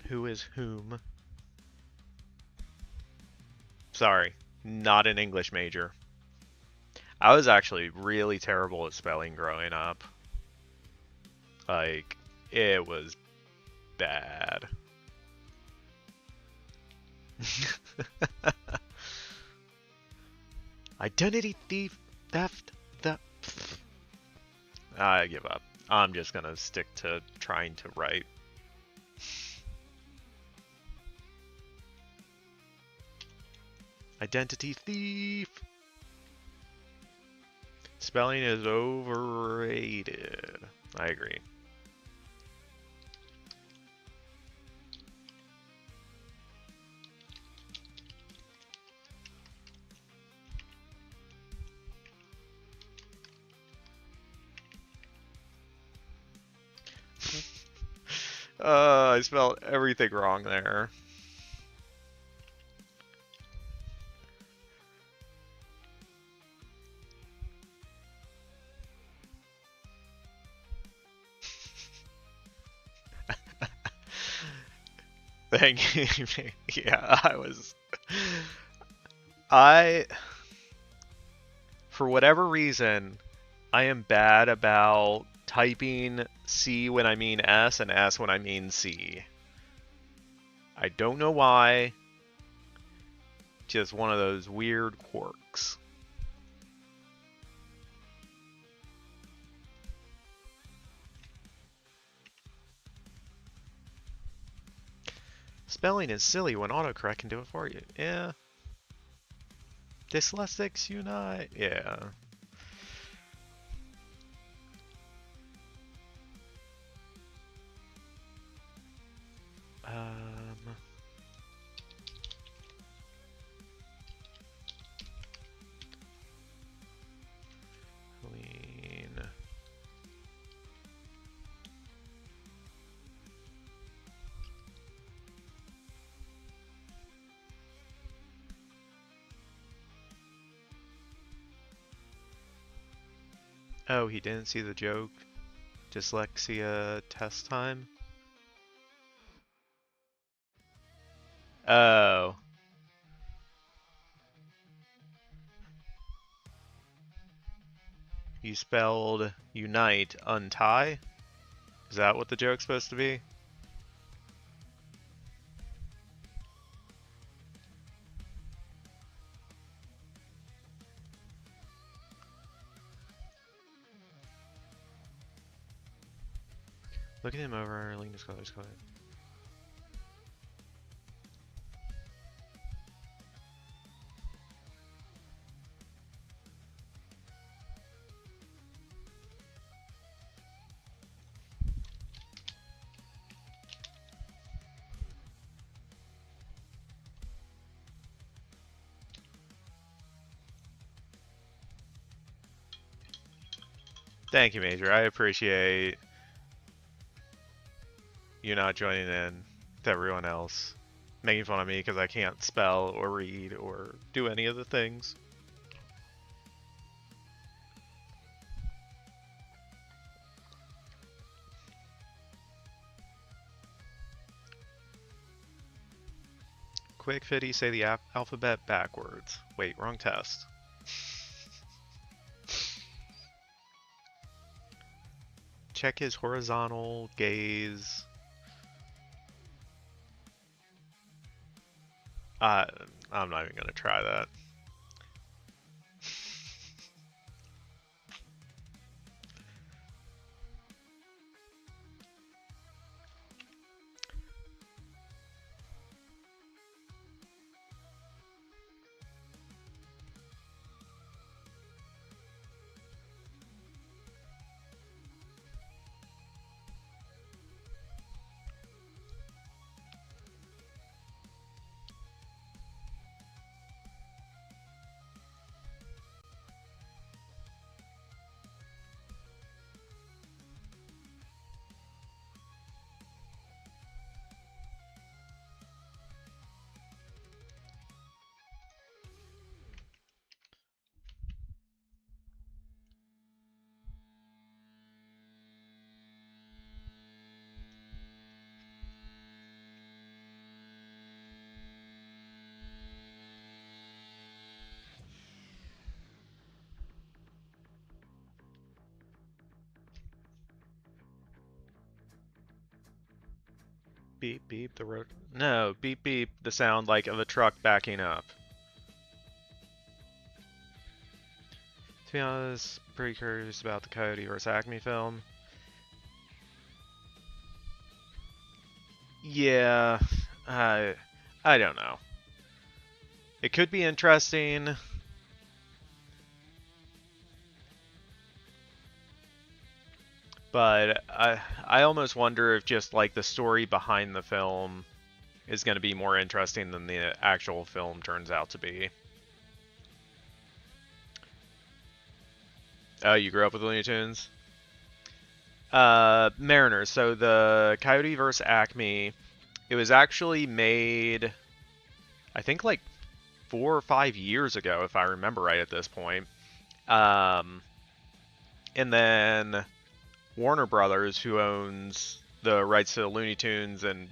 Who is whom? Sorry, not an English major. I was actually really terrible at spelling growing up. Like, it was bad. Identity thief, theft, I give up. I'm just gonna stick to trying to write. Identity thief. Spelling is overrated. I agree. I spelled everything wrong there. Thank you. Yeah, for whatever reason, I am bad about typing C when I mean S and S when I mean C. I don't know why. Just one of those weird quirks. Spelling is silly when autocorrect can do it for you. Yeah. Dyslexics unite. Yeah. Clean. Oh, he didn't see the joke. Dyslexia test time. Oh. You spelled unite untie? Is that what the joke's supposed to be? Look at him over, lean his colors, color. Thank you, Major. I appreciate you not joining in to everyone else, making fun of me because I can't spell or read or do any of the things. Quick, Fitty, say the alphabet backwards. Wait, wrong test. Check his horizontal gaze. I'm not even gonna try that. Beep beep the road. No, beep beep the sound like of a truck backing up. To be honest, pretty curious about the Coyote vs. Acme film. Yeah, I don't know. It could be interesting. But I almost wonder if just like the story behind the film is going to be more interesting than the actual film turns out to be. Oh, you grew up with Looney Tunes? Mariners. So the Coyote vs. Acme, it was actually made, I think like 4 or 5 years ago, if I remember right at this point. And then Warner Brothers, who owns the rights to the Looney Tunes and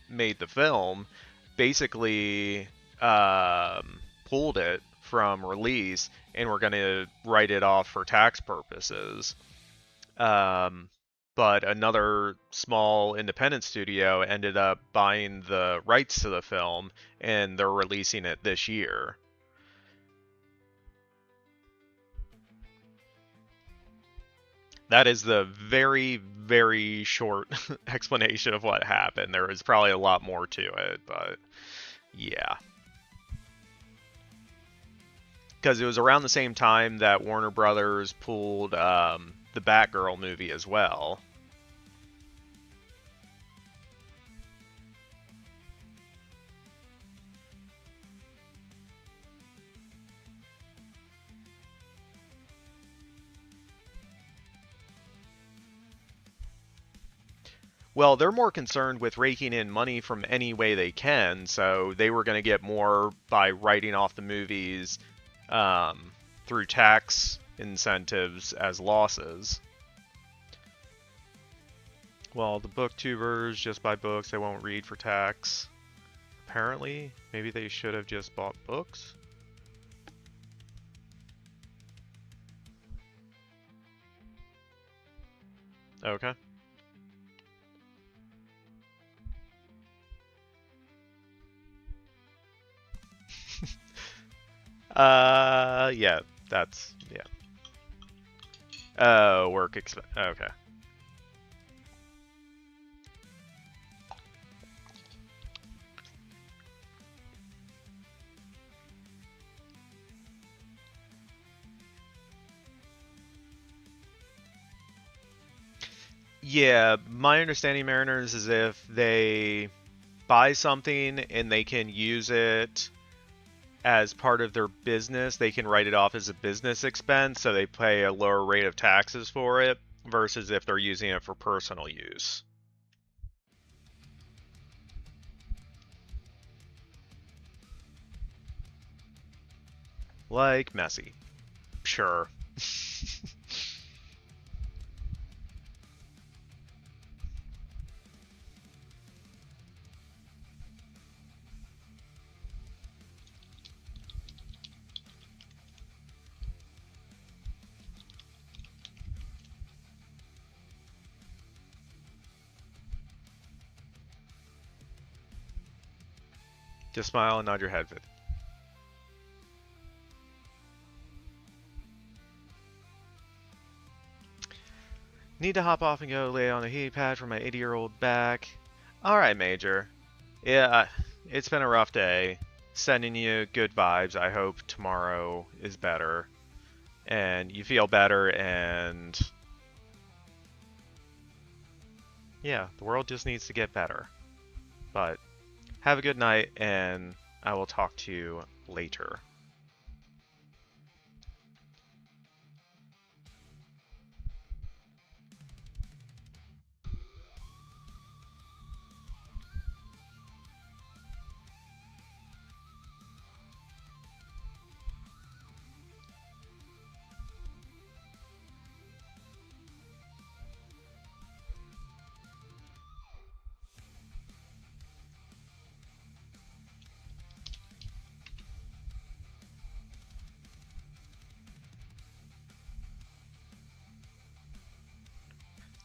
made the film, basically pulled it from release and were going to write it off for tax purposes. But another small independent studio ended up buying the rights to the film, and they're releasing it this year. That is the very, very short explanation of what happened. There is probably a lot more to it, but yeah. Because it was around the same time that Warner Brothers pulled the Batgirl movie as well. Well, they're more concerned with raking in money from any way they can, so they were going to get more by writing off the movies through tax incentives as losses. Well, the booktubers just buy books they won't read for tax. Apparently, maybe they should have just bought books. Okay. Yeah, that's, yeah. Oh, work exp. Okay. Yeah, my understanding, Mariners, is if they buy something and they can use it as part of their business, they can write it off as a business expense, so they pay a lower rate of taxes for it, versus if they're using it for personal use. Like messy. Sure. Just smile and nod your head, Vid. Need to hop off and go lay on a heat pad for my 80-year-old back. Alright, Major. Yeah, it's been a rough day. Sending you good vibes. I hope tomorrow is better. And you feel better, and yeah, the world just needs to get better. But have a good night, and I will talk to you later.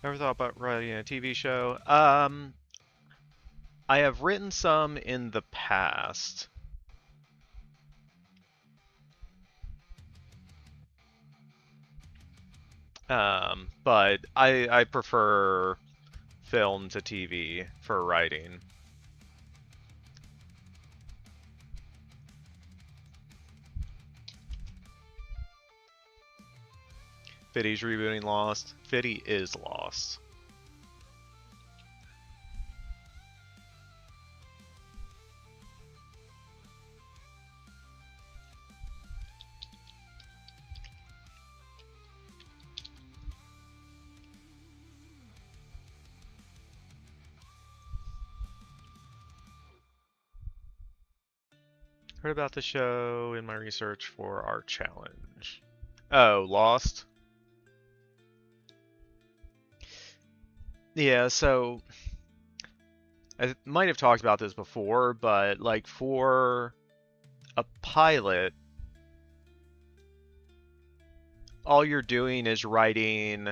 Ever thought about writing a TV show? I have written some in the past. But I prefer film to TV for writing. Fiddy's rebooting Lost. Fiddy is Lost. Heard about the show in my research for our challenge. Oh, Lost? Yeah, so I might have talked about this before, but like for a pilot, all you're doing is writing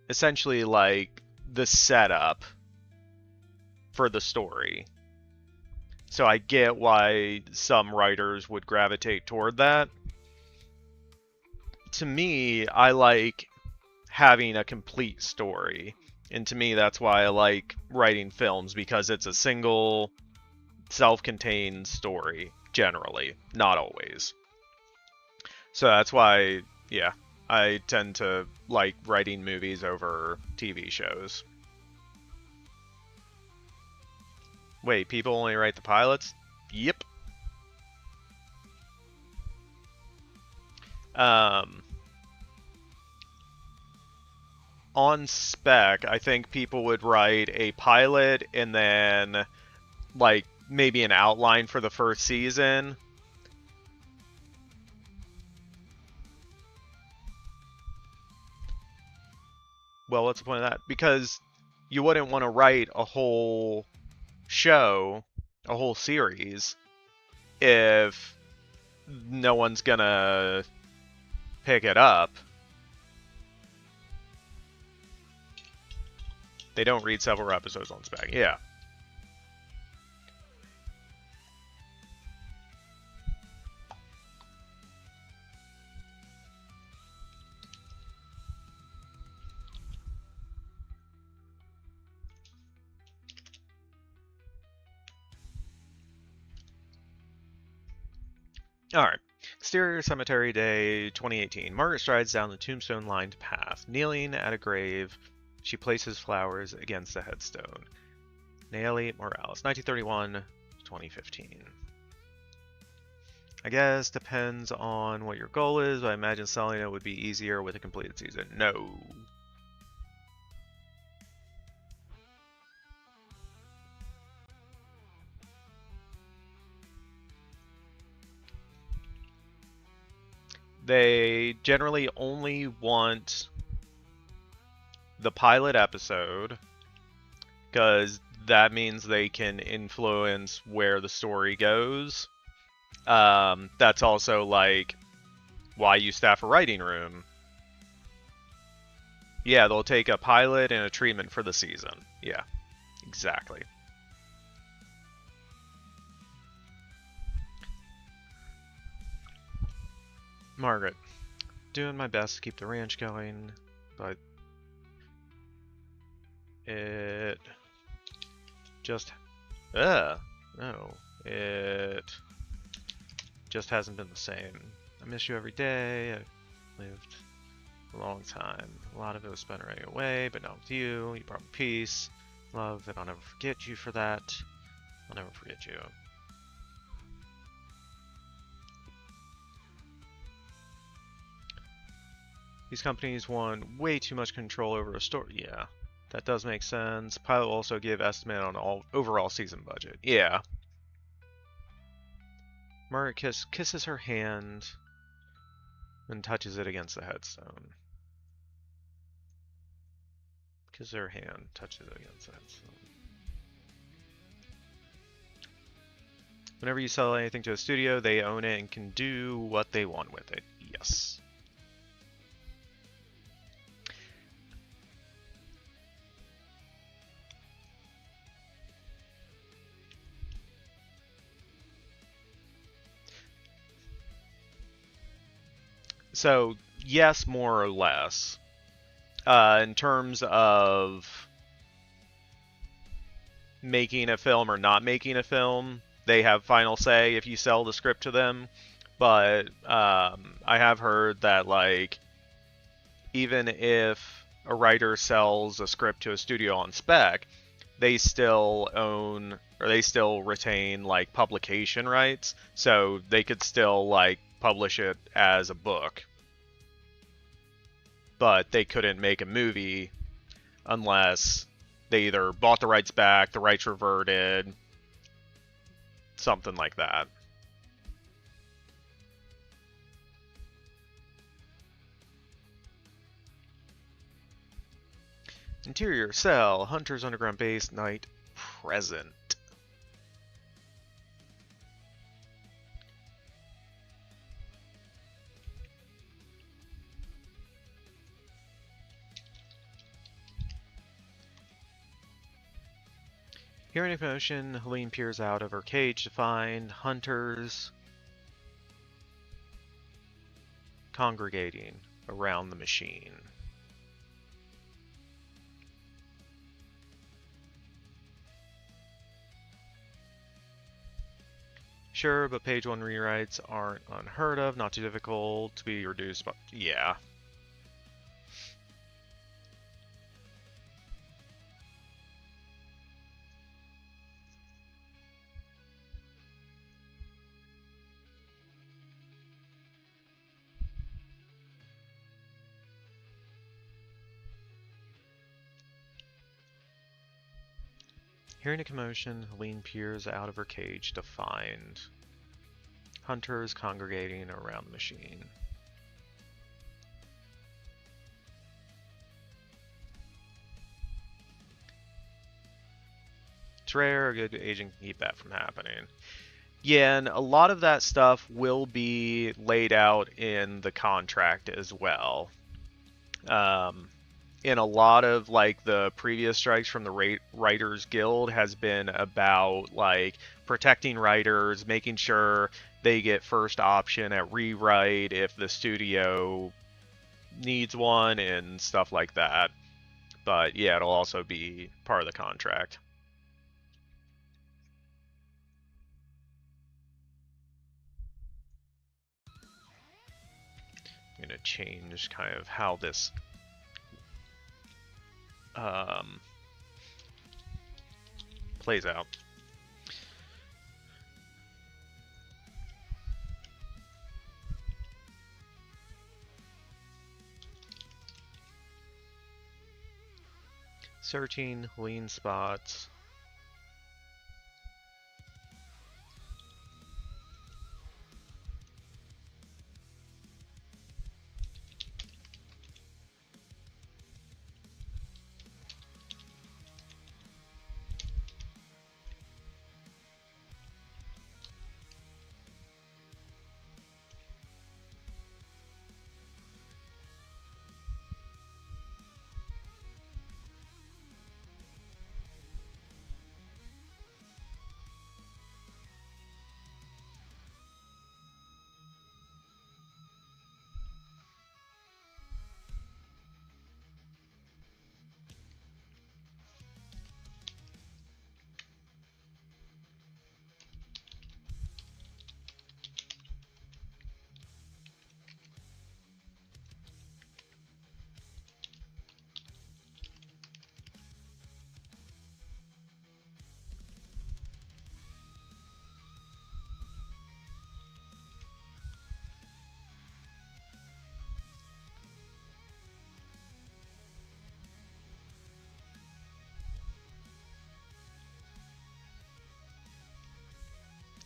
essentially like the setup for the story. So I get why some writers would gravitate toward that. To me, I like having a complete story. And to me, that's why I like writing films, because it's a single, self-contained story, generally. Not always. So that's why, yeah, I tend to like writing movies over TV shows. Wait, people only write the pilots? Yep. On spec, I think people would write a pilot and then like maybe an outline for the first season. Well, what's the point of that? Because you wouldn't want to write a whole show, a whole series, if no one's gonna pick it up. They don't read several episodes on spec. Yeah. Alright. Exterior Cemetery Day 2018. Margaret strides down the tombstone-lined path. Kneeling at a grave, she places flowers against the headstone. Nayeli Morales, 1931 2015. I guess depends on what your goal is, but I imagine selling it would be easier with a completed season. No. They generally only want the pilot episode, because that means they can influence where the story goes. That's also like why you staff a writing room. Yeah, they'll take a pilot and a treatment for the season. Yeah, exactly. Margaret, doing my best to keep the ranch going, but it just, no, it just hasn't been the same. I miss you every day. I've lived a long time. A lot of it was spent running away, but not with you. You brought me peace, love, and I'll never forget you for that. I'll never forget you. These companies want way too much control over a story. Yeah, that does make sense. Pilot will also give estimate on all overall season budget. Yeah. Margaret kisses her hand and touches it against the headstone. Kisses her hand, touches it against the headstone. Whenever you sell anything to a studio, they own it and can do what they want with it. Yes. So yes, more or less. In terms of making a film or not making a film, they have final say if you sell the script to them. But I have heard that, like, even if a writer sells a script to a studio on spec, they still own or they still retain like publication rights, so they could still like publish it as a book. But they couldn't make a movie unless they either bought the rights back, the rights reverted, something like that. Interior cell, Hunter's underground base, night present. Hearing a commotion, Helene peers out of her cage to find hunters congregating around the machine. Sure, but page 1 rewrites aren't unheard of, not too difficult to be reduced, but yeah. Hearing a commotion, Helene peers out of her cage to find hunters congregating around the machine. It's rare, a good agent can keep that from happening. Yeah, and a lot of that stuff will be laid out in the contract as well. In a lot of like the previous strikes from the Writers Guild has been about like protecting writers, making sure they get first option at rewrite if the studio needs one and stuff like that. But yeah, it'll also be part of the contract. I'm gonna change kind of how this plays out. Searching lean spots.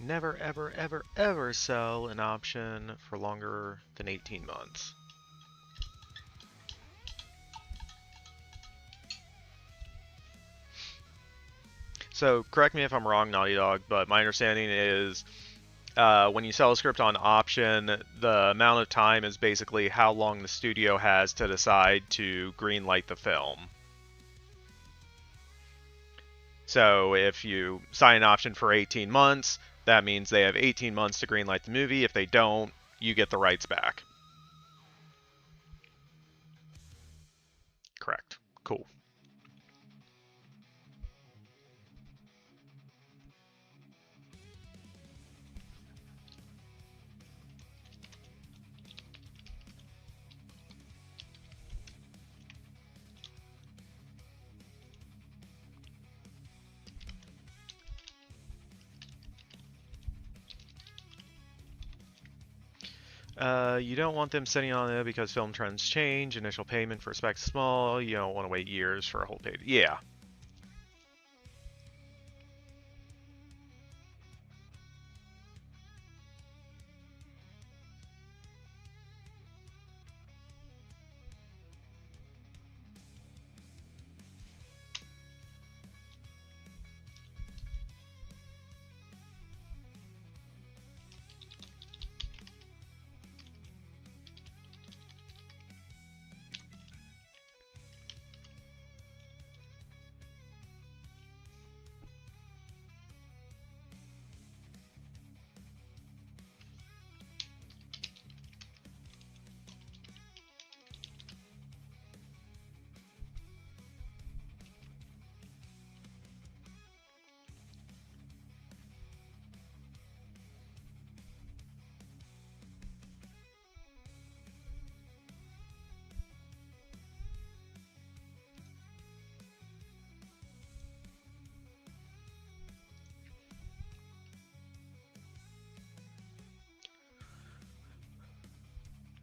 Never, ever, ever, ever sell an option for longer than 18 months. So, correct me if I'm wrong, Naughty Dog, but my understanding is when you sell a script on option, the amount of time is basically how long the studio has to decide to greenlight the film. So, if you sign an option for 18 months, that means they have 18 months to greenlight the movie. If they don't, you get the rights back. Cool. You don't want them sitting on it because film trends change. Initial payment for specs small. You don't want to wait years for a whole page. Yeah.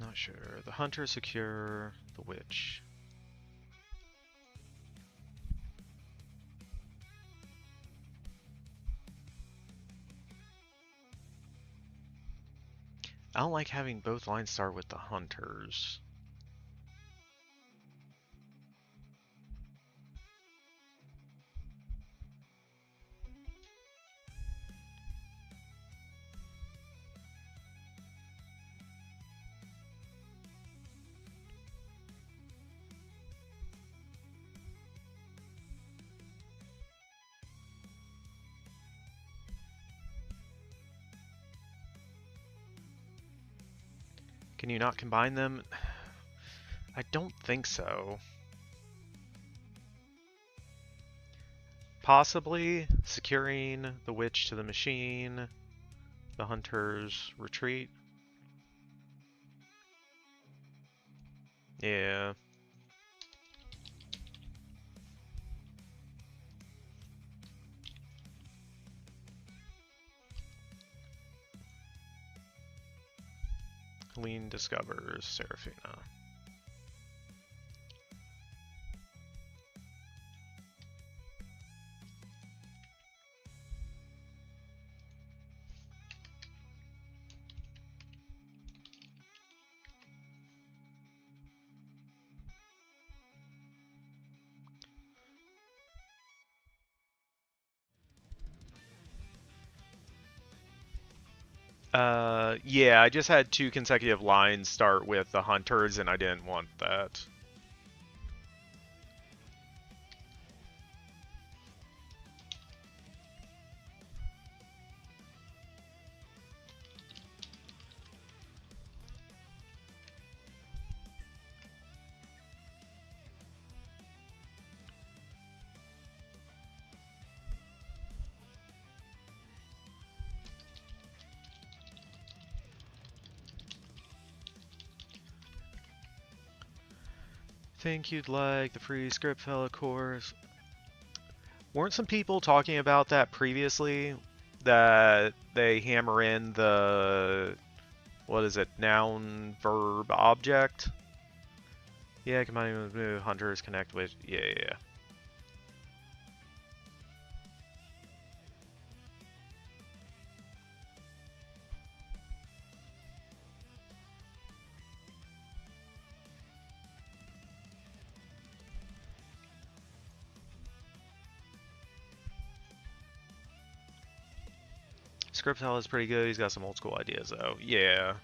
Not sure. The hunter secure the witch. I don't like having both lines start with the hunters. Can you not combine them? I don't think so. Possibly securing the witch to the machine, the hunter's retreat. Yeah. Helene discovers Seraphina. Yeah, I just had 2 consecutive lines start with the hunters, and I didn't want that. Think you'd like the free script fella course. Weren't some people talking about that previously? That they hammer in the, what is it, noun, verb, object? Yeah, combining with new hunters connect with, yeah. Script is pretty good. He's got some old school ideas though. Yeah.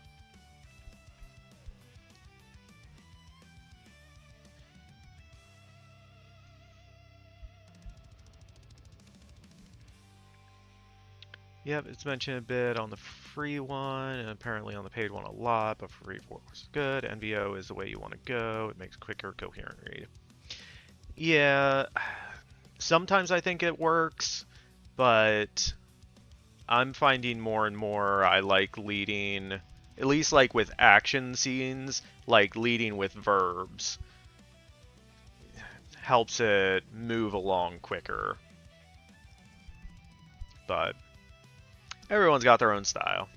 Yep, it's mentioned a bit on the free one, and apparently on the paid one a lot, but free for is good. NVO is the way you want to go. It makes quicker, coherent read. Yeah, sometimes I think it works, but I'm finding more and more I like leading, at least like with action scenes, like leading with verbs helps it move along quicker. But everyone's got their own style.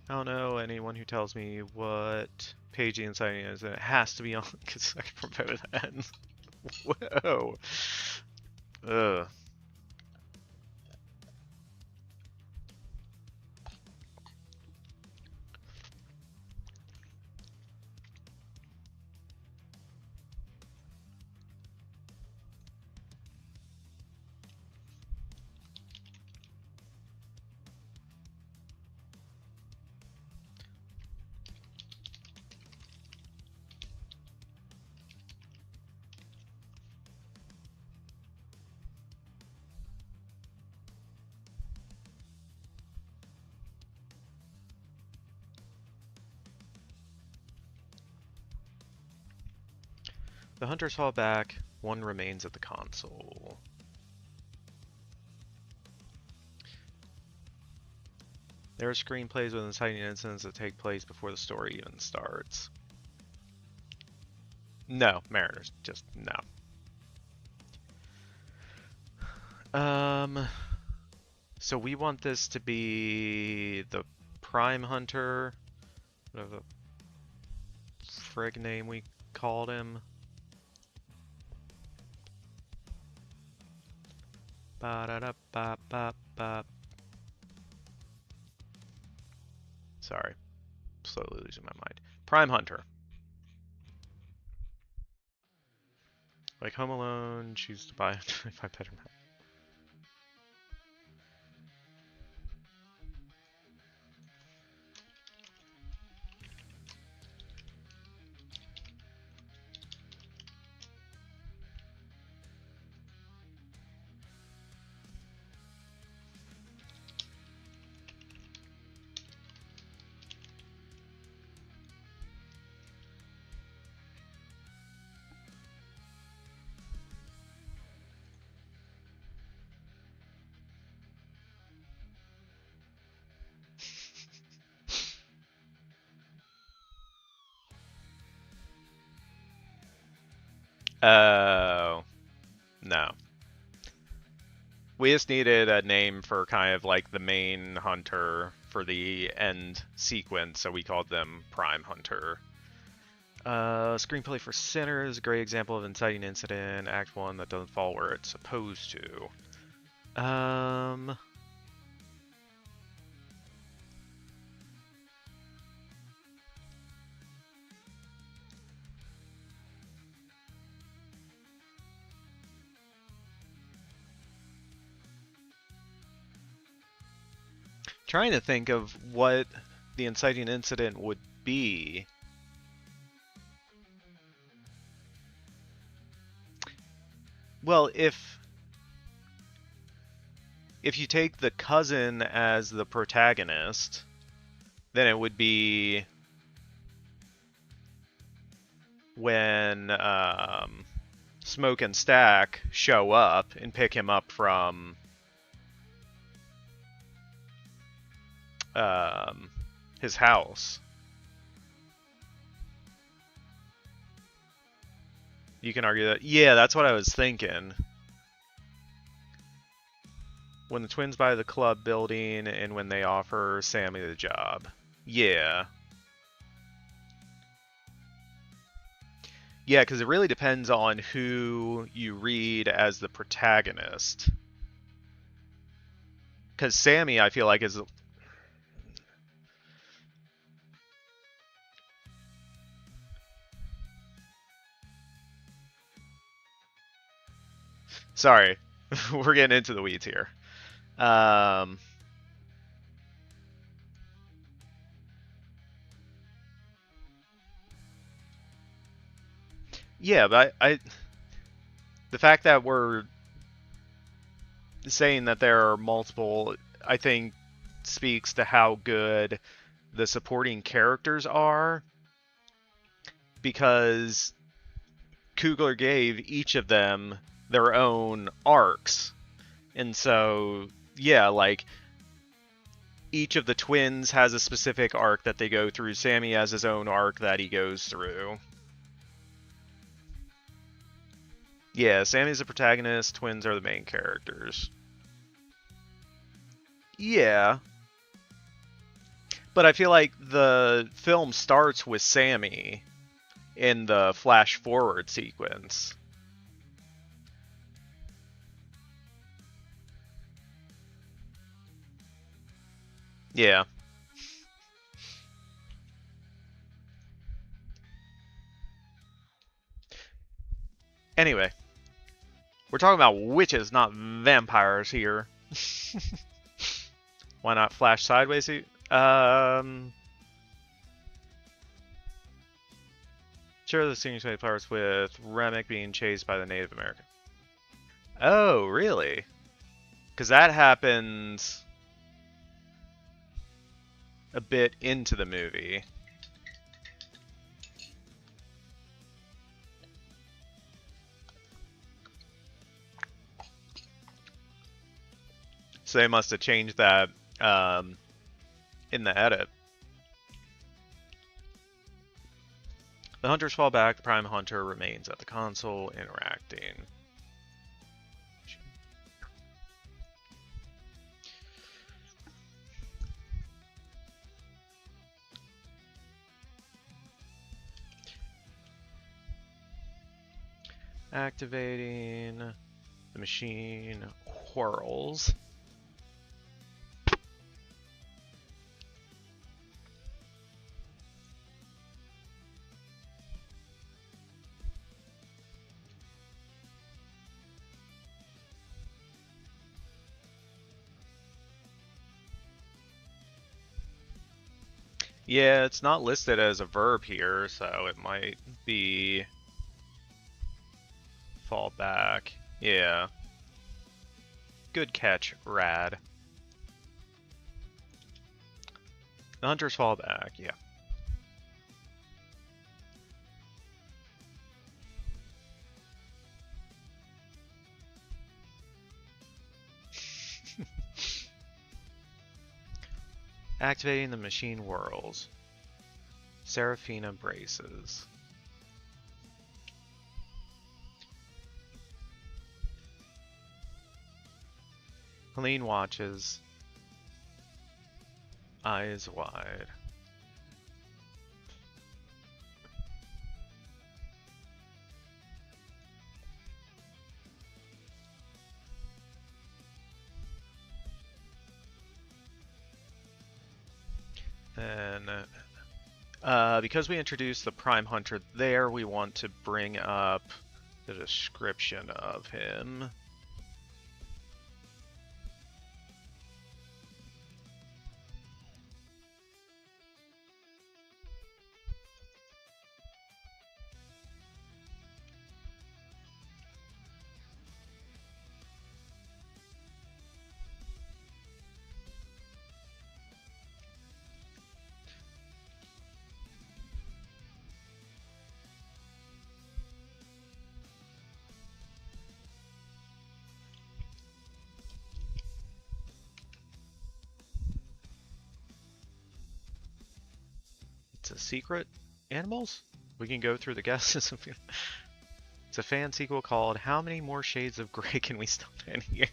I don't know anyone who tells me what page the inciting is, and it has to be on because I can promote it ends. Whoa. Ugh. The hunters fall back. One remains at the console. There are screenplays with inciting incidents that take place before the story even starts. No, Mariners, just no. So we want this to be the Prime Hunter, whatever the frig name we called him. Ba-da-da-ba-ba-ba. Sorry, slowly losing my mind. Prime Hunter. Like Home Alone, choose to buy a 25 bedroom house. Oh, no. We just needed a name for kind of like the main hunter for the end sequence, so we called them Prime Hunter. Screenplay for Sinners, great example of inciting incident, Act 1 that doesn't fall where it's supposed to. Trying to think of what the inciting incident would be. Well, if you take the cousin as the protagonist, then it would be when Smoke and Stack show up and pick him up from his house. You can argue that. Yeah, that's what I was thinking. When the twins buy the club building and when they offer Sammy the job. Yeah. Yeah, because it really depends on who you read as the protagonist. Because Sammy, I feel like, is... Sorry, we're getting into the weeds here. Yeah, but the fact that we're saying that there are multiple, I think, speaks to how good the supporting characters are, because Coogler gave each of them their own arcs. And so, yeah, like, each of the twins has a specific arc that they go through. Sammy has his own arc that he goes through. Yeah, Sammy's the protagonist, twins are the main characters. Yeah. But I feel like the film starts with Sammy in the flash forward sequence. Yeah. Anyway, we're talking about witches, not vampires here. Why not flash sideways? Sure, the scenery starts with Remick being chased by the Native American. Oh, really? Because that happens a bit into the movie. So they must have changed that in the edit. The hunters fall back. The prime hunter remains at the console, interacting. Activating. The machine whirls. Yeah, it's not listed as a verb here, so it might be fall back. Yeah. Good catch, Rad. The hunters fall back, yeah. Activating the machine whirls. Seraphina braces. Helene watches. Eyes wide. Then, because we introduced the Prime Hunter there, we want to bring up the description of him. It's a secret? Animals? We can go through the guesses. It's a fan sequel called How Many More Shades of Grey Can We Stuff in Here?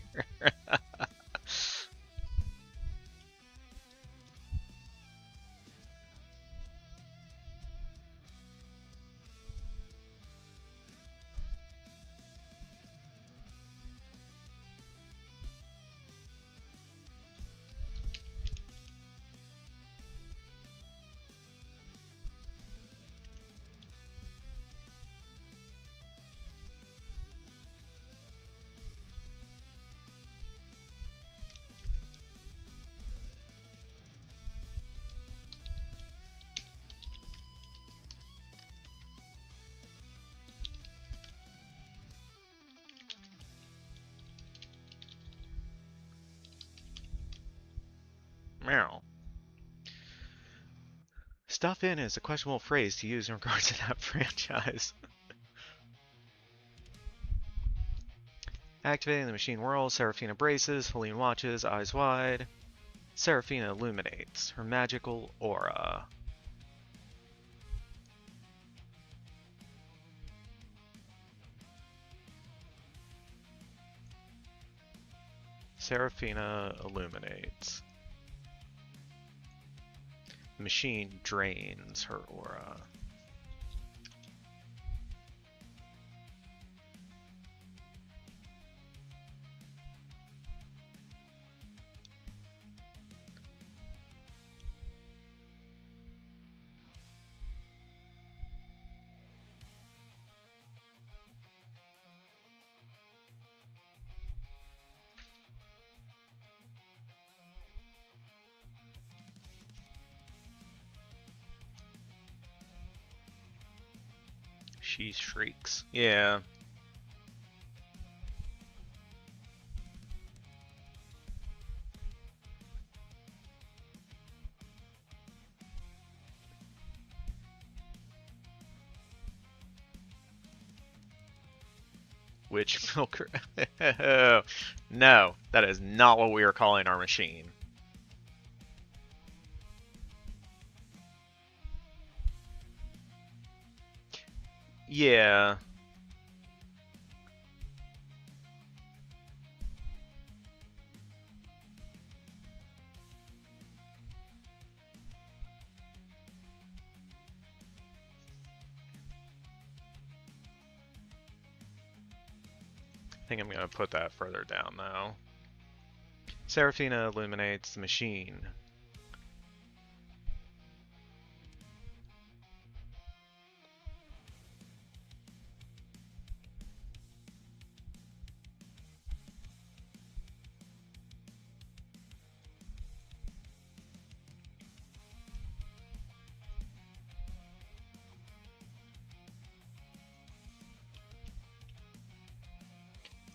Meow. Stuff in is a questionable phrase to use in regards to that franchise. Activating the machine whirls, Seraphina braces, Hélène watches, eyes wide. Seraphina illuminates her magical aura. Seraphina illuminates. The machine drains her aura. She shrieks. Yeah. Witch milker. No, that is not what we are calling our machine. Yeah. I think I'm going to put that further down though. Seraphina illuminates the machine.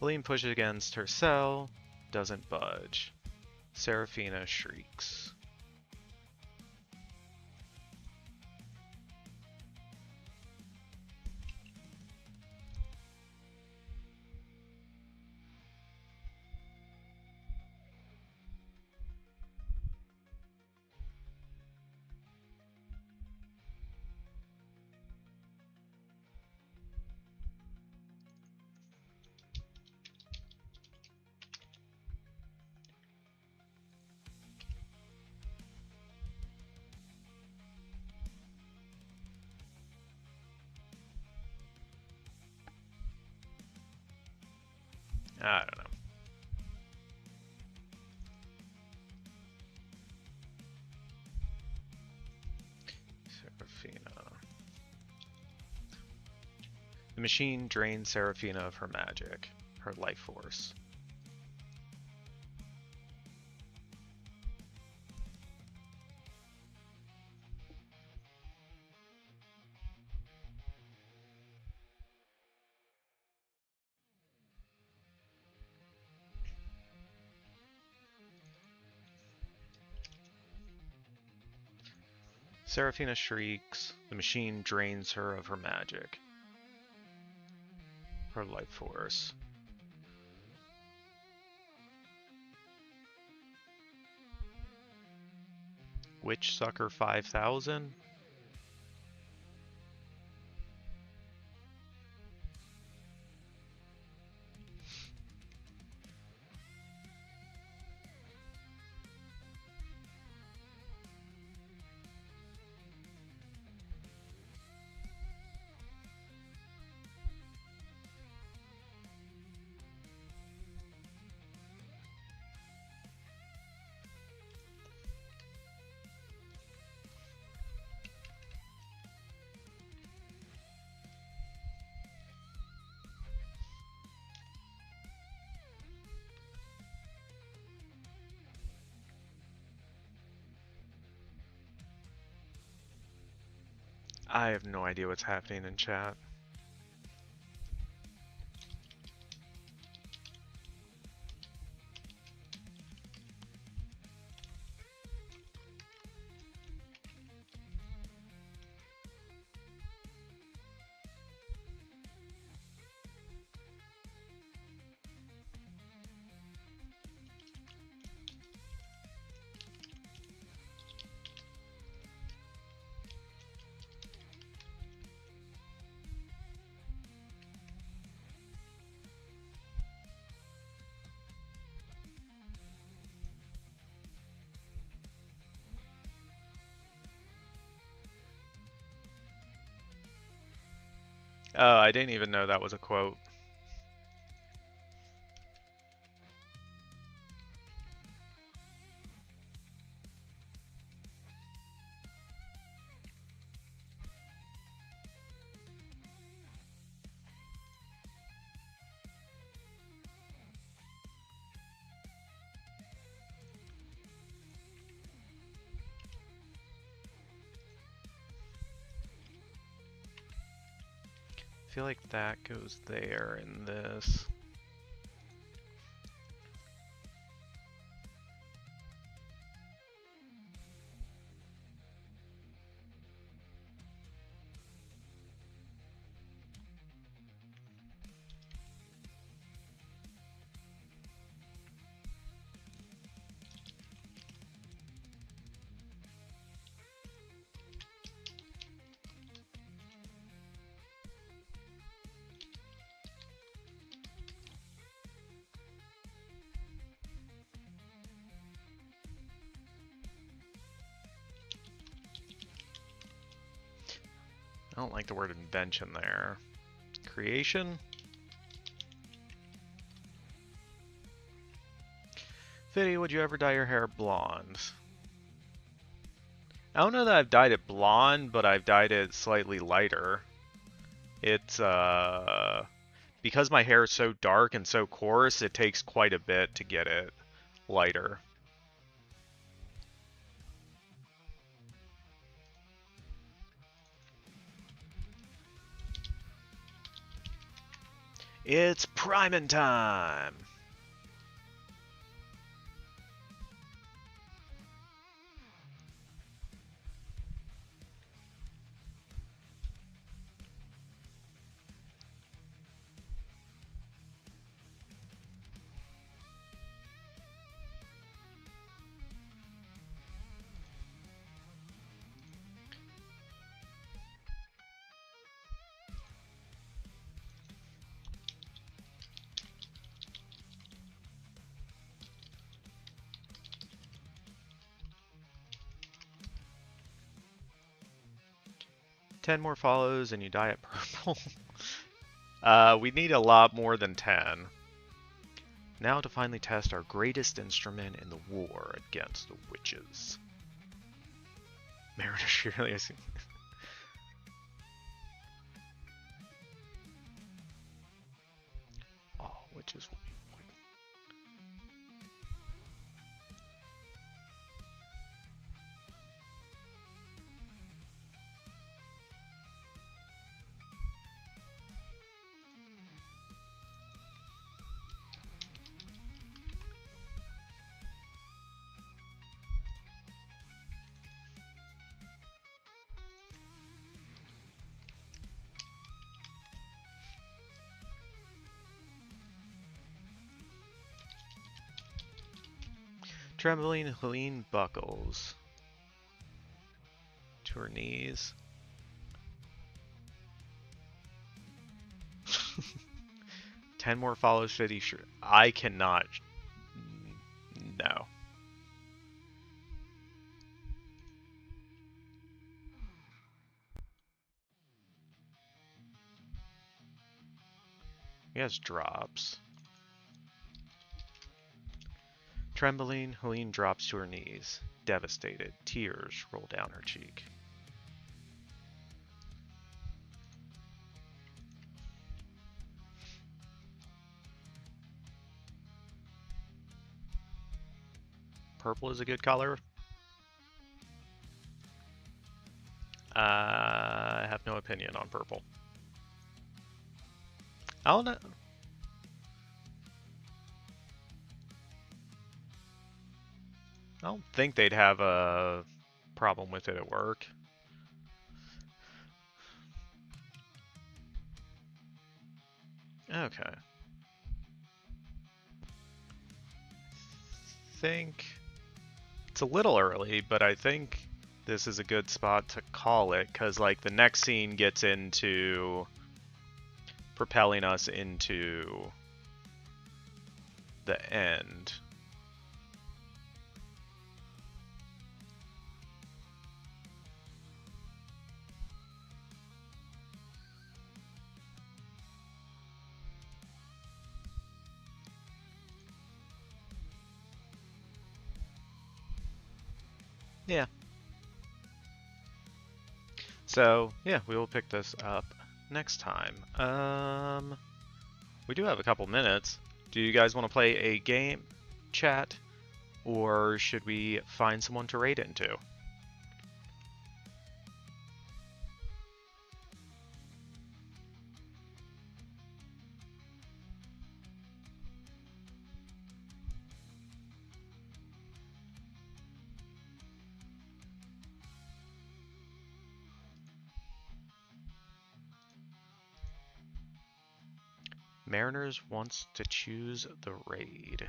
Hélène pushes against her cell, doesn't budge. Seraphina shrieks. I don't know. Seraphina. The machine drains Seraphina of her magic, her life force. Seraphina shrieks. The machine drains her of her magic, her life force. Witch Sucker 5000? I have no idea what's happening in chat. Oh, I didn't even know that was a quote. I feel like that goes there in this. I don't like the word invention there. Creation? Fitty, would you ever dye your hair blonde? I don't know that I've dyed it blonde, but I've dyed it slightly lighter. It's, because my hair is so dark and so coarse, it takes quite a bit to get it lighter. It's priming time! Ten more follows and you dye it purple. We need a lot more than 10. Now to finally test our greatest instrument in the war against the witches. Meredith Shirley. Oh, witches. 'Trembling Helene buckles to her knees. Ten more follows, 50 sure. I cannot. No. He has drops. Trembling, Helene drops to her knees. Devastated, tears roll down her cheek. Purple is a good color. I have no opinion on purple. I don't know. I don't think they'd have a problem with it at work. Okay. Think it's a little early, but I think this is a good spot to call it, because like the next scene gets into propelling us into the end. Yeah. So, yeah, we will pick this up next time. We do have a couple minutes. Do you guys want to play a game, chat, or should we find someone to raid into? Mariners wants to choose the raid.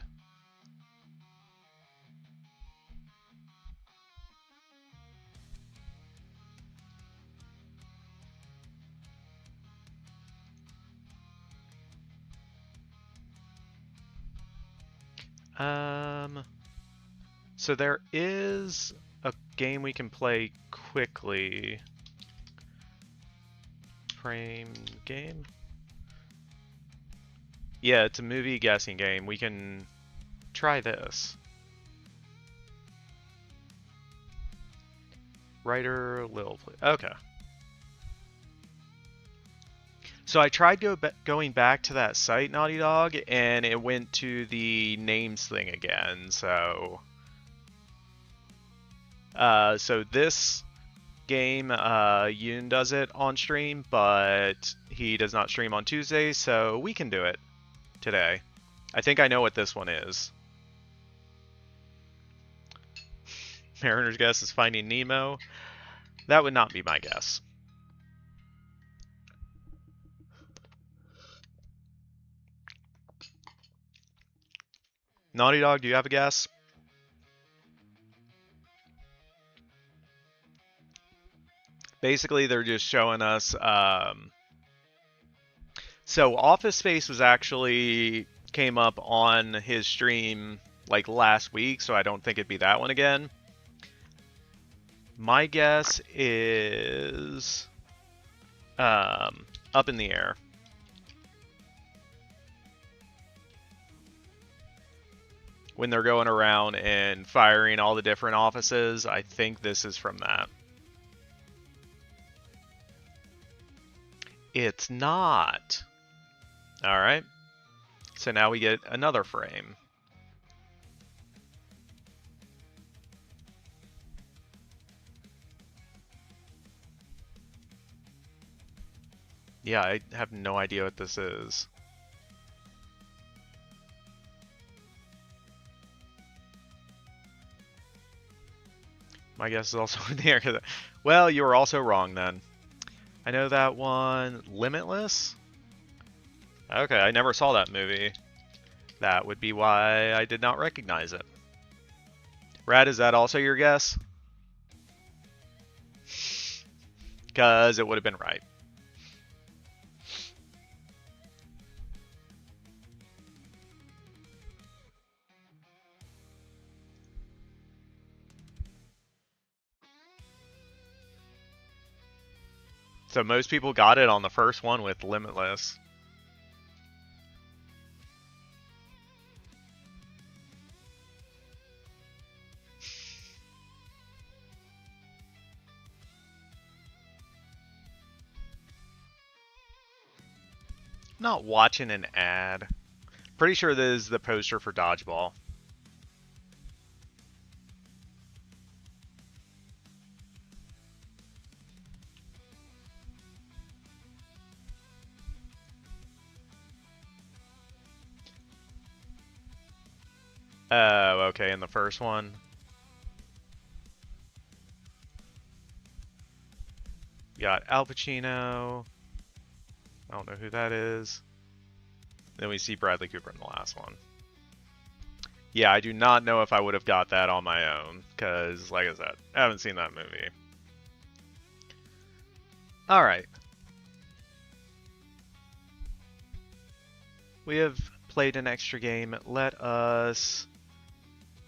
So there is a game we can play quickly. Frame game? Yeah, it's a movie guessing game. We can try this. Writer Lil. Okay. So I tried going back to that site, Naughty Dog, and it went to the names thing again. So this game, Yoon does it on stream, but he does not stream on Tuesdays, so we can do it today. I think I know what this one is. Mariner's guess is Finding Nemo. That would not be my guess. Naughty Dog, do you have a guess? Basically, they're just showing us. So Office Space was actually came up on his stream like last week, so I don't think it'd be that one again. My guess is Up in the Air. When they're going around and firing all the different offices, I think this is from that. It's not. All right. So now we get another frame. Yeah, I have no idea what this is. My guess is also in the air. Well, you were also wrong then. I know that one. Limitless? Okay, I never saw that movie. That would be why I did not recognize it. Rad, is that also your guess? Because it would have been right. So most people got it on the first one with Limitless. Not watching an ad. Pretty sure this is the poster for Dodgeball. Oh, okay, in the first one. You got Al Pacino. I don't know who that is. Then we see Bradley Cooper in the last one. Yeah, I do not know if I would have got that on my own, because, like I said, I haven't seen that movie. Alright. We have played an extra game. Let us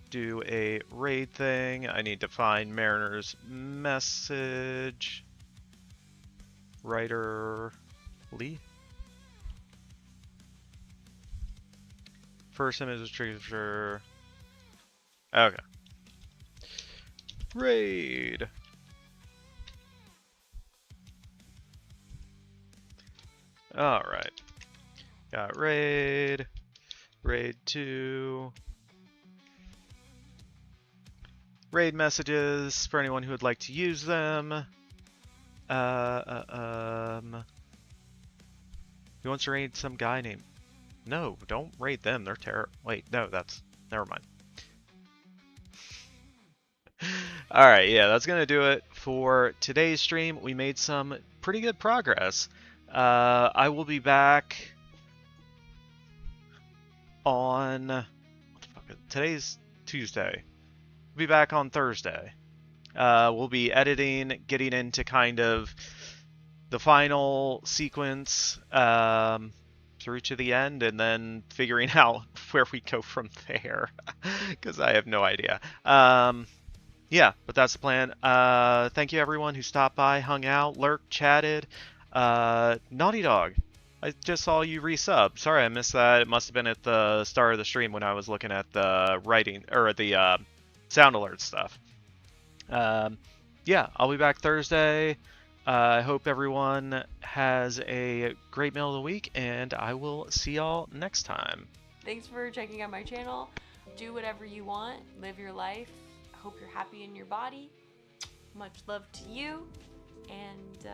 do a raid thing. I need to find Mariner's message. Writer Lee. First image was triggered for. Okay. Raid. Alright. Got raid. Raid 2. Raid messages for anyone who would like to use them. Who wants to raid some guy named... No, don't raid them. They're terrible. Wait, no, that's... Never mind. Alright, yeah, that's going to do it for today's stream. We made some pretty good progress. I will be back on... What the fuck is... Today's Tuesday. We'll be back on Thursday. We'll be editing, getting into kind of the final sequence through to the end, and then figuring out where we go from there, because I have no idea. Yeah, but that's the plan. Thank you everyone who stopped by, hung out, lurked, chatted. Naughty Dog, I just saw you resub. Sorry I missed that. It must have been at the start of the stream when I was looking at the writing, or the sound alert stuff. Yeah, I'll be back Thursday. I hope everyone has a great meal of the week, and I will see y'all next time. Thanks for checking out my channel. Do whatever you want. Live your life. I hope you're happy in your body. Much love to you, and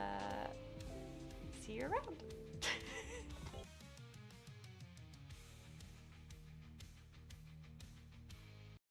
see you around.